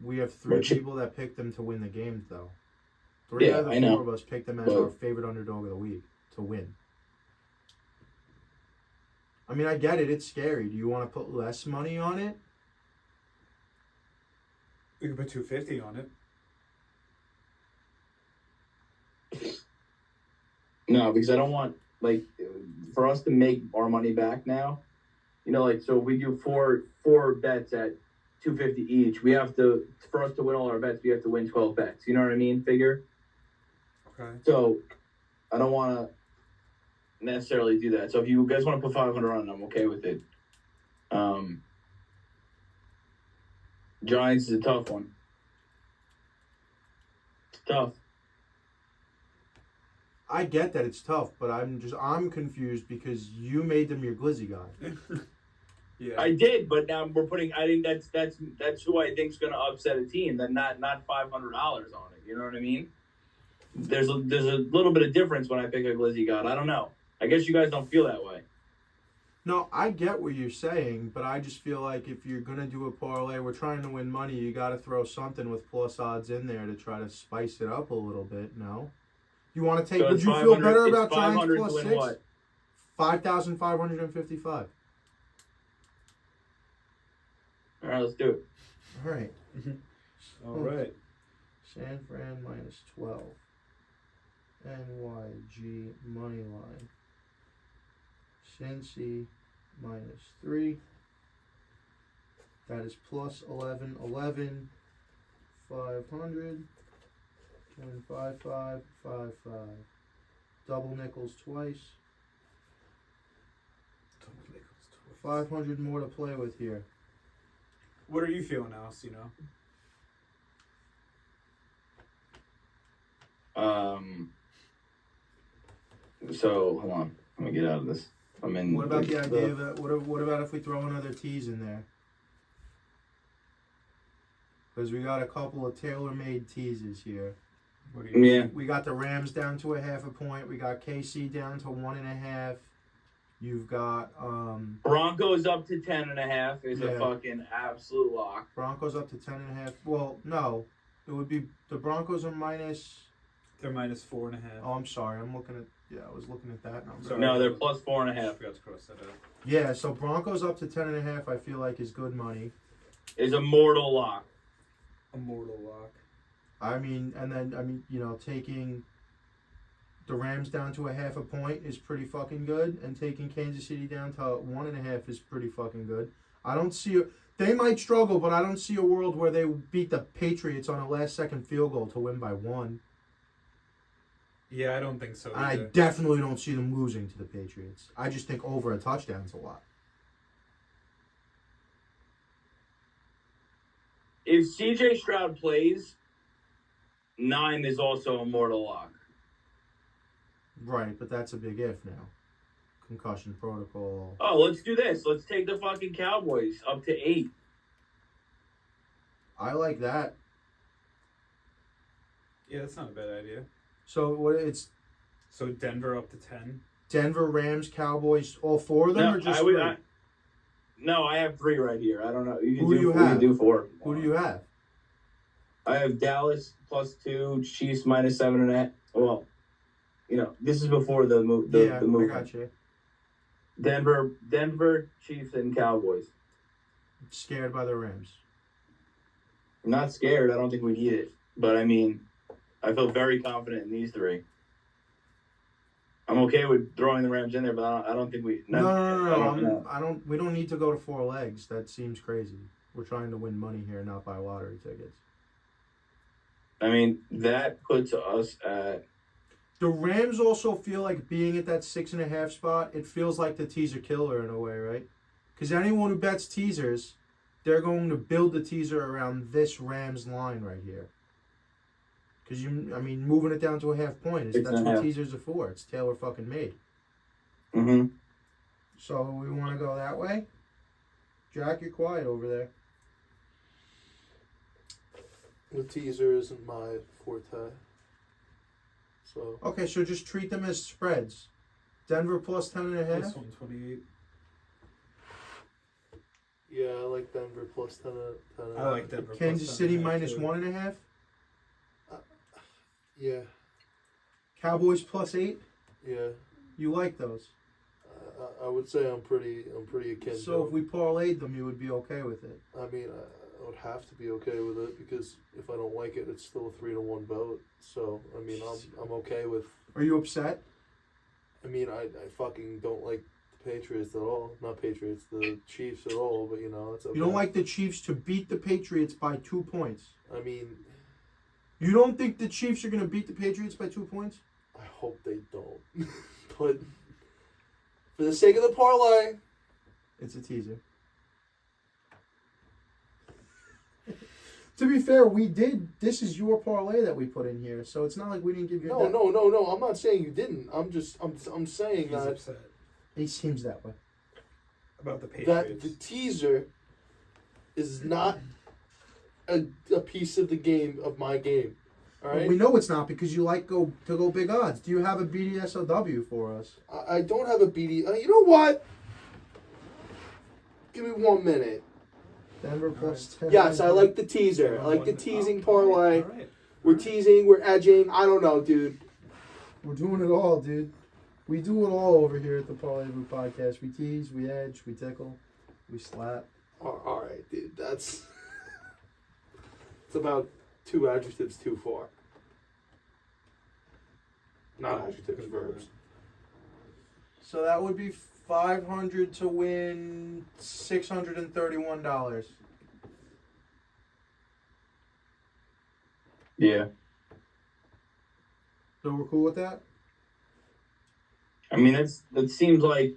We have 3 Which- people that picked them to win the games, though. 3 Yeah, out of the I 4 know. of us picked them as But- our favorite underdog of the week to win. I mean, I get it. It's scary. Do you want to put less money on it? We could put 250 on it. No, because I don't want for us to make our money back now. You know, so if we do four bets at $250 each, we have to, for us to win all our bets, we have to win 12 bets. You know what I mean? Figure. Okay. So I don't want to necessarily do that. So if you guys want to put 500 on it, I'm okay with it. Giants is a tough one. It's tough. I get that it's tough, but I'm confused because you made them your glizzy guy. Yeah. I did, but now we're putting. I think that's who I think's going to upset a team. Then not $500 on it. You know what I mean? There's a little bit of difference when I pick a glizzy god. I don't know. I guess you guys don't feel that way. No, I get what you're saying, but I just feel like if you're gonna do a parlay, we're trying to win money. You got to throw something with plus odds in there to try to spice it up a little bit. No, you want to take? So Would it's you feel 500 better it's about Giants 500 plus to win 6? what? 5,555. All right, let's do it. All right. All right. San Fran minus 12. NYG money line. Cincy minus 3. That is plus 11. 500. 5, 5, 5, 5. Double nickels twice. 500 more to play with here. What are you feeling, Alcino? So hold on. Let me get out of this. I'm in. What about the idea of what about if we throw another tease in there? Because we got a couple of tailor-made teases here. Yeah. We got the Rams down to 0.5 point. We got KC down to 1.5. You've got Broncos up to 10.5 is Yeah. a fucking absolute lock. Broncos up to 10.5. Well, no, it would be the Broncos are minus. They're minus 4.5. Oh, I'm sorry. I was looking at that number. Sorry. No, they're plus I 4.5. forgot to cross that out. Yeah, so Broncos up to 10.5. I feel like is good money. Is a mortal lock. A mortal lock. Taking the Rams down to 0.5 point is pretty fucking good, and taking Kansas City down to 1.5 is pretty fucking good. I don't see they might struggle, but I don't see a world where they beat the Patriots on a last-second field goal to win by 1. Yeah, I don't think so And I either. definitely don't see them losing to the Patriots. I just think over a touchdown's a lot. If CJ Stroud plays, 9 is also a mortal lock. Right, but that's a big if now. Concussion protocol. Oh, let's do this. Let's take the fucking Cowboys up to 8. I like that. Yeah, that's not a bad idea. So it's So Denver up to 10. Denver, Rams, Cowboys, all 4 of them, or just 3? No, I have 3 right here. I don't know. You can Who do you we have? can do 4. Who do you have? I have Dallas plus 2, Chiefs minus 7.5. Well, this is before the move. The I movement. got you. Denver, Chiefs, and Cowboys. Scared by the Rams. I'm not scared. I don't think we need it, but I feel very confident in these 3. I'm okay with throwing the Rams in there, but I don't think we. No. We don't need to go to 4 legs. That seems crazy. We're trying to win money here, not buy lottery tickets. That puts us at. The Rams also feel like being at that 6.5 spot. It feels like the teaser killer in a way, right? Because anyone who bets teasers, they're going to build the teaser around this Rams line right here. Because moving it down to a 0.5 point that's what teasers are for. It's tailor fucking made. Mm-hmm. So we want to go that way. Jack, you're quiet over there. The teaser isn't my forte. So Okay, so just treat them as spreads. Denver plus 10.5. Plus 128. yeah, I like Denver plus 10. I like Denver. Kansas plus City 10.5 minus too. 1.5. Yeah, Cowboys plus 8. yeah. You like those. I would say I'm pretty akin. So to if we parlayed them, you would be okay with it. I would have to be okay with it because if I don't like it, it's still a 3-1 vote. So I'm okay with. Are you upset? I fucking don't like the Patriots at all. Not Patriots, the Chiefs at all. But it's okay. You don't like the Chiefs to beat the Patriots by 2 points. You don't think the Chiefs are going to beat the Patriots by 2 points? I hope they don't. But for the sake of the parlay, It's a teaser. To be fair, this is your parlay that we put in here, so it's not like we didn't give you no. I'm not saying you didn't. I'm saying He's that upset He seems that way. about the Patriots. that the teaser is not a piece of the game of my game. All right. We know it's not because you like to go big odds. Do you have a BDSOW for us? I don't have a BD. You know what? Give me 1 minute. Denver plus 10. Yes, I like the teaser. I like the teasing parlay. All right. We're teasing. We're edging. I don't know, dude. We're doing it all, dude. We do it all over here at the Parlay-Vous podcast. We tease, we edge, we tickle, we slap. All right, dude. That's it's about 2 adjectives too far. Not adjectives, verbs. So that would be $500 to win $631. Yeah. So we're cool with that? I mean, that seems like.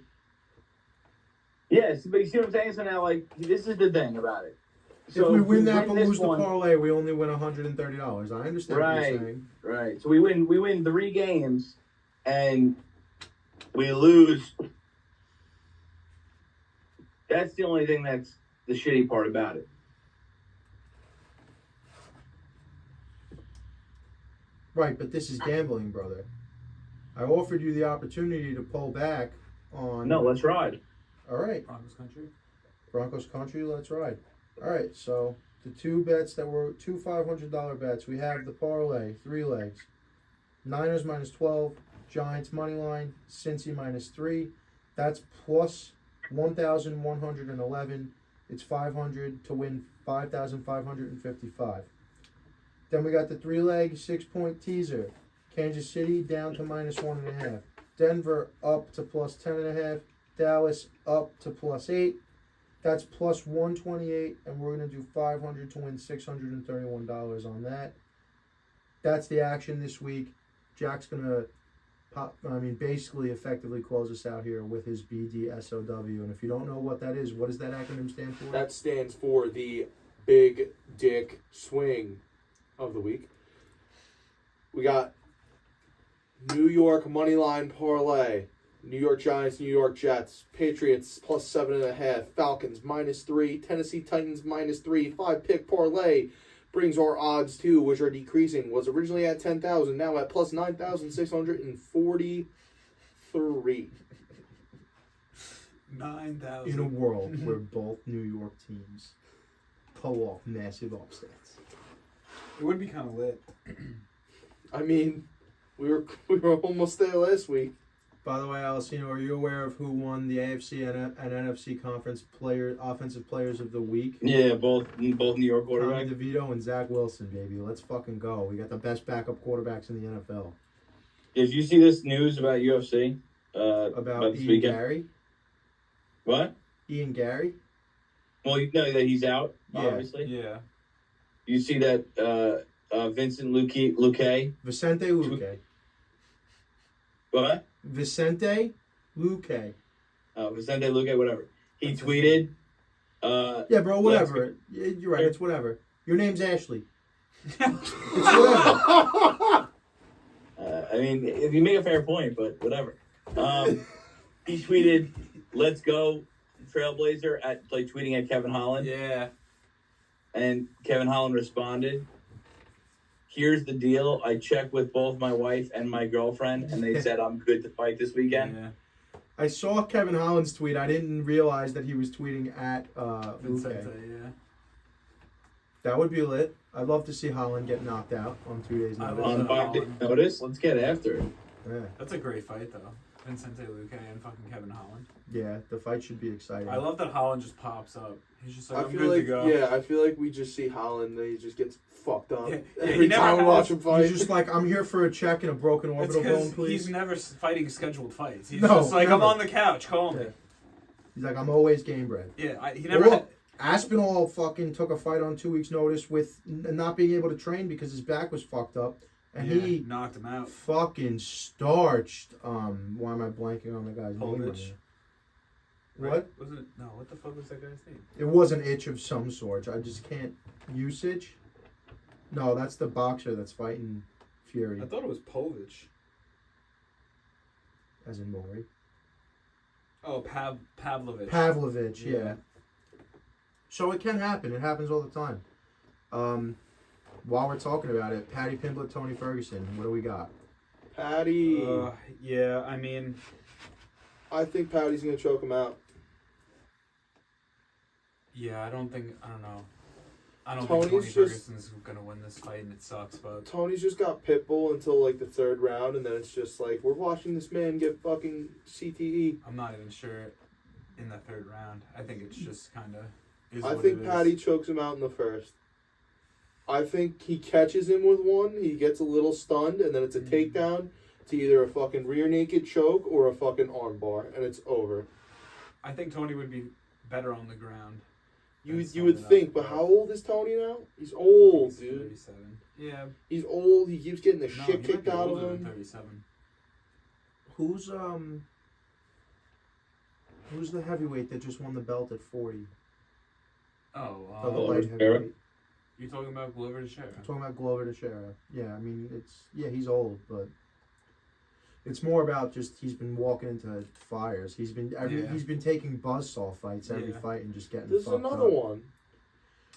Yes, but you see what I'm saying? So now, like, this is the thing about it. So if we win that this but lose the one- parlay, we only win $130. I understand what you're saying. Right. So we win 3 games, and we lose. That's the only thing that's the shitty part about it. Right, but this is gambling, brother. I offered you the opportunity to pull back on... No, let's ride. All right. Broncos country. Broncos country, let's ride. All right, so the 2 bets that were 2 $500 bets, we have the parlay, 3 legs. Niners minus 12, Giants money line, Cincy minus 3. That's plus 1,111. It's 500 to win 5,555. Then we got the 3-leg 6-point teaser. Kansas City down to minus 1.5. Denver up to plus 10.5. Dallas up to plus 8. That's plus 128, and we're going to do 500 to win $631 on that. That's the action this week. Jack's going to, basically effectively close us out here with his BDSOW. And if you don't know what that is, what does that acronym stand for? That stands for the Big Dick Swing of the week. We got New York Moneyline Parlay. New York Giants, New York Jets, Patriots plus 7.5, Falcons minus 3, Tennessee Titans minus 3, 5-pick parlay brings our odds to, which are decreasing. Was originally at 10,000, now at plus 9,643. 9,000. In a world where both New York teams pull off massive upsets. It would be kind of lit. I mean, we were almost there last week. By the way, Alessino, are you aware of who won the AFC and NFC conference offensive players of the week? Yeah, both New York Tommy quarterback. DeVito and Zach Wilson, baby. Let's fucking go. We got the best backup quarterbacks in the NFL. Did you see this news about UFC? About this Ian weekend? Gary? What? Ian Gary? Well, you know that he's out, Yeah. obviously. Yeah. You see that Vincent Luque. Vicente Luque. What? Vicente Luque. Vicente Luque, whatever. He tweeted. Yeah, bro, whatever. You're right, it's whatever. Your name's Ashley. It's whatever. I mean, if you make a fair point, but whatever. He tweeted, "Let's go, Trailblazer," tweeting at Kevin Holland. Yeah. And Kevin Holland responded, "Here's the deal. I checked with both my wife and my girlfriend, and they said I'm good to fight this weekend." Yeah. I saw Kevin Holland's tweet. I didn't realize that he was tweeting at Vincente, Luque. yeah. That would be lit. I'd love to see Holland get knocked out on 2 days' I notice. love On 5 days' notice, let's get after it. Yeah. That's a great fight, though. Vincente Luque and fucking Kevin Holland. Yeah, the fight should be exciting. I love that Holland just pops up. He's just like, I I'm feel good like to go. I feel like we just see Holland and he just gets fucked up Yeah, he every never time we has. watch him fight. He's just like, I'm here for a check and a broken It's orbital bone, because please. he's never fighting scheduled fights. He's No, just like, I'm never. on the couch, call me. Yeah. He's like, I'm always game bred. Yeah, he Well, never look, Aspinall fucking took a fight on 2 weeks' notice with not being able to train because his back was fucked up. And he knocked him out. fucking starched, why am I blanking on the guy's name? right Povich. now? Right? What? Was it? No, what the fuck was that guy's name? It was an itch of some sort. I just can't... Usage? No, that's the boxer that's fighting Fury. I thought it was Povich. As in Maury. Oh, Pavlovich. Pavlovich, yeah. So it can happen. It happens all the time. While we're talking about it, Patty Pimblett, Tony Ferguson. What do we got? Patty. Yeah, I mean, I think Patty's gonna choke him out. yeah, I don't know. I don't Tony's think Tony just- Ferguson's gonna win this fight, and it sucks. But Tony's just got Pitbull until like the third round, and then it's just like we're watching this man get fucking CTE. I'm not even sure in the third round. I think it's just kind of. I think Patty chokes him out in the first. I think he catches him with one. He gets a little stunned, and then it's a takedown to either a fucking rear naked choke or a fucking arm bar, and it's over. I think Tony would be better on the ground. You would think, but how old is Tony now? He's old, He's dude. 37. Yeah. He's old. He keeps getting the No, shit he might kicked be out of older than him. 37. Who's the heavyweight that just won the belt at 40? Oh, The Glover light Teixeira? heavyweight. you're talking about Glover Teixeira. I'm talking about Glover Teixeira. Yeah, I mean he's old, but it's more about just he's been walking into fires. He's been taking buzzsaw fights every Yeah. fight and just getting There's fucked another up. one.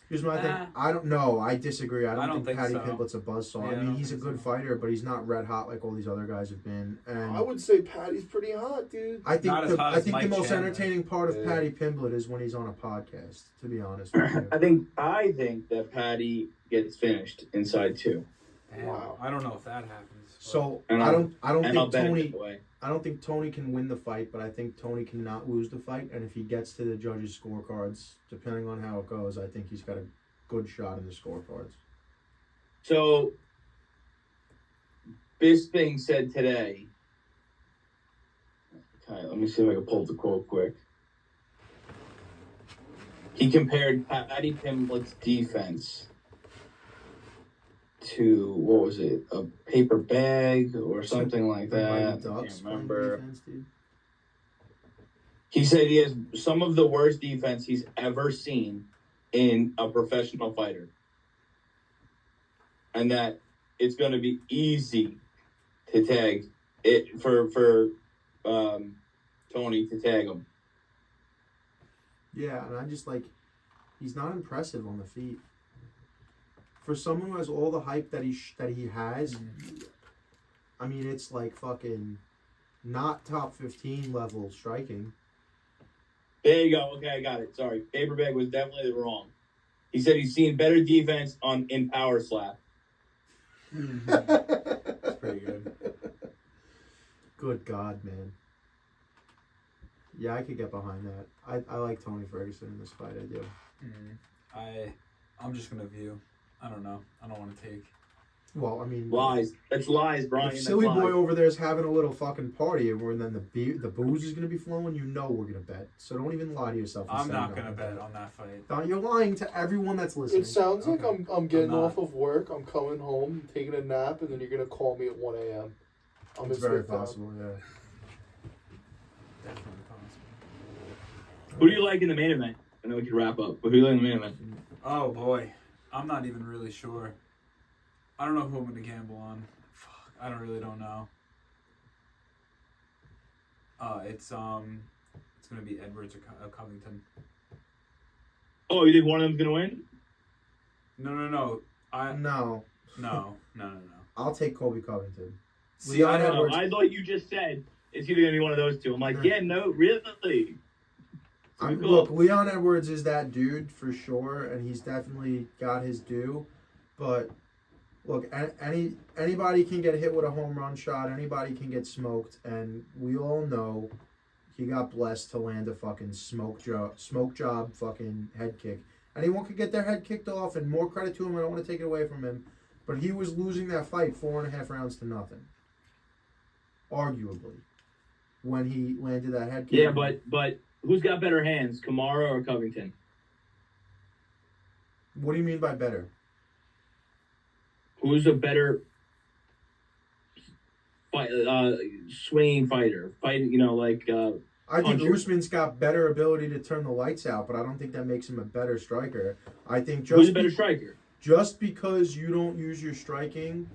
Here's my thing. I don't know. I disagree. I don't think Patty so. Pimblett's a buzzsaw. Yeah, I I mean, don't he's a think good so. fighter, but he's not red hot like all these other guys have been. And I would say Patty's pretty hot, dude. I think Not as hot I as think the Mike most Chandler. entertaining part of Yeah. Patty Pimblett is when he's on a podcast. To be honest with you. I think that Patty gets finished inside 2. Damn, Wow. I don't know if that happens. but- So And I don't And I'll think bet it Tony. that way. I don't think Tony can win the fight, but I think Tony cannot lose the fight. And if he gets to the judges' scorecards, depending on how it goes, I think he's got a good shot in the scorecards. So, Bisping said today. Okay, let me see if I can pull up the quote quick. He compared Patty Pimblett's defense to, what was it, a paper bag or something like The that. Mighty I Ducks can't playing remember. defense, dude. He said he has some of the worst defense he's ever seen in a professional fighter. And that it's going to be easy to tag it for Tony to tag him. Yeah, and I just he's not impressive on the feet. For someone who has all the hype that he has, I mean, it's like fucking not top 15 level striking. There you go. Okay, I got it. Sorry. Paperbag was definitely wrong. He said he's seen better defense in power slap. That's pretty good. Good God, man. Yeah, I could get behind that. I like Tony Ferguson in this fight. I do. I'm just gonna view. I don't know. I don't want to take. Well, I mean, Lies. That's lies, Brian. if That's silly boy lies. over there is having a little fucking party, and then the booze is gonna be flowing, you know we're gonna bet. So don't even lie to yourself. and I'm say not no. gonna bet on that fight. Don, you're lying to everyone that's listening. It sounds like Okay. I'm getting I'm not. off of work. I'm coming home, taking a nap, and then you're gonna call me at 1 a.m. I'm It's in very Smithtown. possible. Yeah. Definitely possible. Who do you like in the main event? I know we could wrap up, but who do you like in the main event? Oh boy, I'm not even really sure. I don't know who I'm gonna gamble on. Fuck, I don't know. It's gonna be Edwards or Covington. Oh, you think one of them's gonna win? No. No, No. I'll take Colby Covington. See, I don't No, know. I thought you just said it's either gonna be one of those two. I'm like, No. yeah, no, really. Cool. Look, Leon Edwards is that dude for sure, and he's definitely got his due. But look, anybody can get hit with a home run shot. Anybody can get smoked, and we all know he got blessed to land a fucking smoke job fucking head kick. Anyone could get their head kicked off, and more credit to him. I don't want to take it away from him, but he was losing that fight 4.5 rounds to nothing, arguably, when he landed that head kick. Yeah, but who's got better hands, Kamara or Covington? What do you mean by better? Who's a better swinging fighter? I I think Puncher. Usman's got better ability to turn the lights out, but I don't think that makes him a better striker. I think who's a better striker? just because you don't use your striking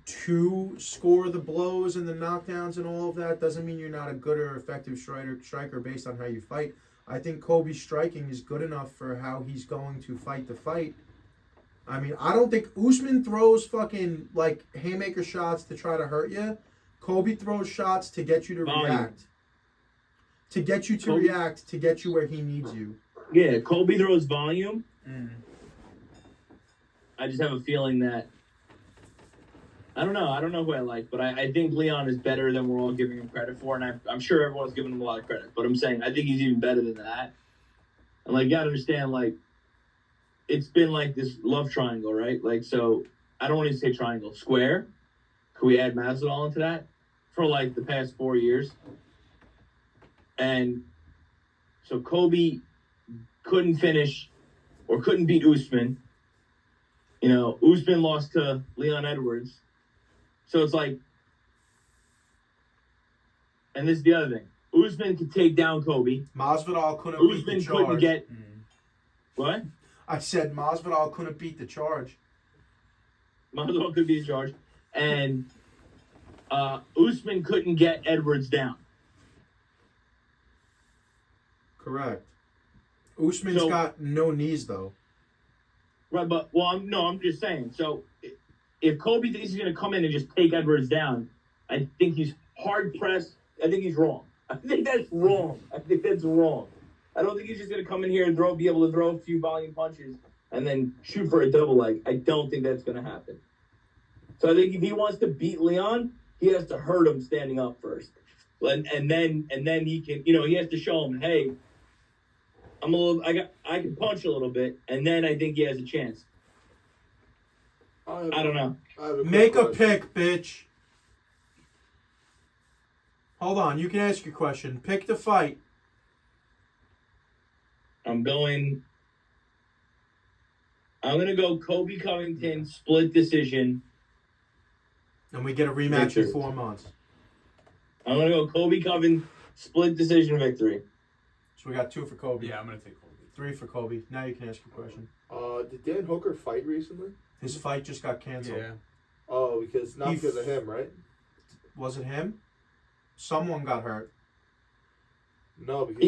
to score the blows and the knockdowns and all of that doesn't mean you're not a good or effective striker based on how you fight. I think Kobe's striking is good enough for how he's going to fight the fight. I mean, I don't think Usman throws fucking like haymaker shots to try to hurt you. Kobe throws shots to get you to Volume. react. To get you to react, to get you where he needs you. Yeah, Colby throws volume. I just have a feeling that I don't know. I don't know who I like, but I think Leon is better than we're all giving him credit for, and I'm sure everyone's giving him a lot of credit. But I'm saying I think he's even better than that. And like, you gotta understand, like, it's been like this love triangle, right? Like, so I don't want to say triangle, square. Could we add Masvidal into that for like the past 4 years? And so Kobe couldn't finish or couldn't beat Usman. You know, Usman lost to Leon Edwards. So it's like, and this is the other thing. Usman could take down Kobe. Masvidal couldn't beat the Usman charge. couldn't get what? I said Masvidal couldn't beat the charge. Masvidal could be in charge, and Usman couldn't get Edwards down. Correct. Usman's got no knees though. Right, but I'm just saying. So if Kobe thinks he's going to come in and just take Edwards down, I think he's hard pressed. I think he's wrong. I think that's wrong. I don't think he's just going to come in here and be able to throw a few volume punches and then shoot for a double leg. I don't think that's going to happen. So I think if he wants to beat Leon, he has to hurt him standing up first, and then he can, he has to show him, hey, I can punch a little bit, and then I think he has a chance. I don't know. Make a pick, bitch. Hold on, you can ask your question. Pick the fight. I'm going to go Kobe Covington, split decision. And we get a rematch in 4 months. I'm going to go Kobe Covington, split decision victory. So we got 2 for Kobe. Yeah, I'm going to take Kobe. 3 for Kobe. Now you can ask your question. Did Dan Hooker fight recently? His fight just got canceled. Yeah. Oh, because of him, right? Was it him? Someone got hurt. No, because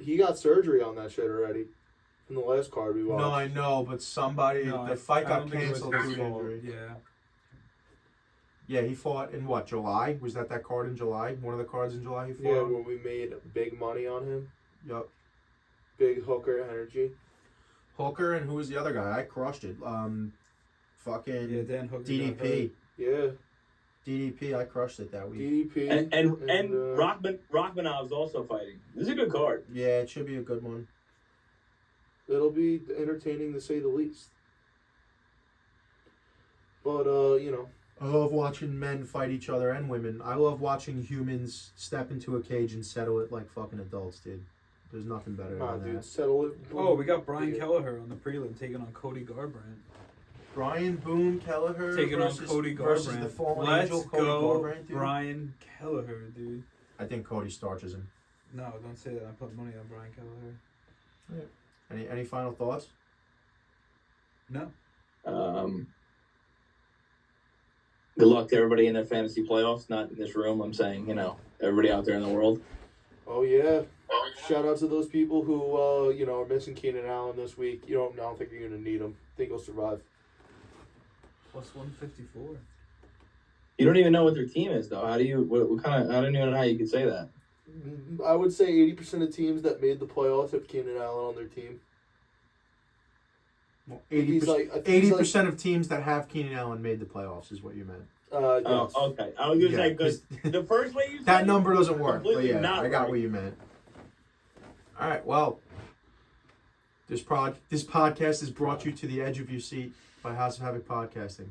he got surgery on that shit already. In the last card we watched. No, I know, but the fight got canceled due to injury. Yeah. Yeah, he fought in what, July? Was that card in July? One of the cards in July he fought? Yeah, where we made big money on him. Yup. Big Hooker energy. Hooker, and who was the other guy? I crushed it. Fucking Dan Hooker. DDP. Yeah. DDP, I crushed it that week. DDP. And Rachmanov's also fighting. This is a good card. Yeah, it should be a good one. It'll be entertaining to say the least. But, I love watching men fight each other and women. I love watching humans step into a cage and settle it like fucking adults, dude. There's nothing better than that. Dude, settle it. Oh, we got Brian Kelleher on the prelim taking on Cody Garbrandt. Brian Boone Kelleher Taking versus, on Cody versus Garbrandt. the fallen Let's angel, Cody go, Garbrandt, dude. Brian Kelleher, dude. I think Cody starches him. No, don't say that. I put money on Brian Kelleher. Yeah. Any final thoughts? No. Good luck to everybody in their fantasy playoffs. Not in this room. I'm saying, everybody out there in the world. Oh, yeah. Shout out to those people who, are missing Keenan Allen this week. I don't think you're going to need him. I think he'll survive. Plus 154. You don't even know what their team is, though. How do you? What kind of? I don't even know how you could say that. I would say 80% of teams that made the playoffs have Keenan Allen on their team. Well, 80% of teams that have Keenan Allen made the playoffs is what you meant. Yes. Oh, okay. I was gonna say because the first way you said that number doesn't work. But completely yeah, not I got right. what you meant. All right. Well, this podcast is brought you to the edge of your seat by House of Havoc Podcasting,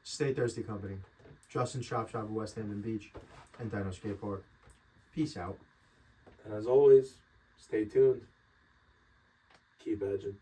Stay Thirsty Company, Justin Shop of West Hampton Beach, and Dino Skate Park. Peace out. And as always, stay tuned. Keep edging.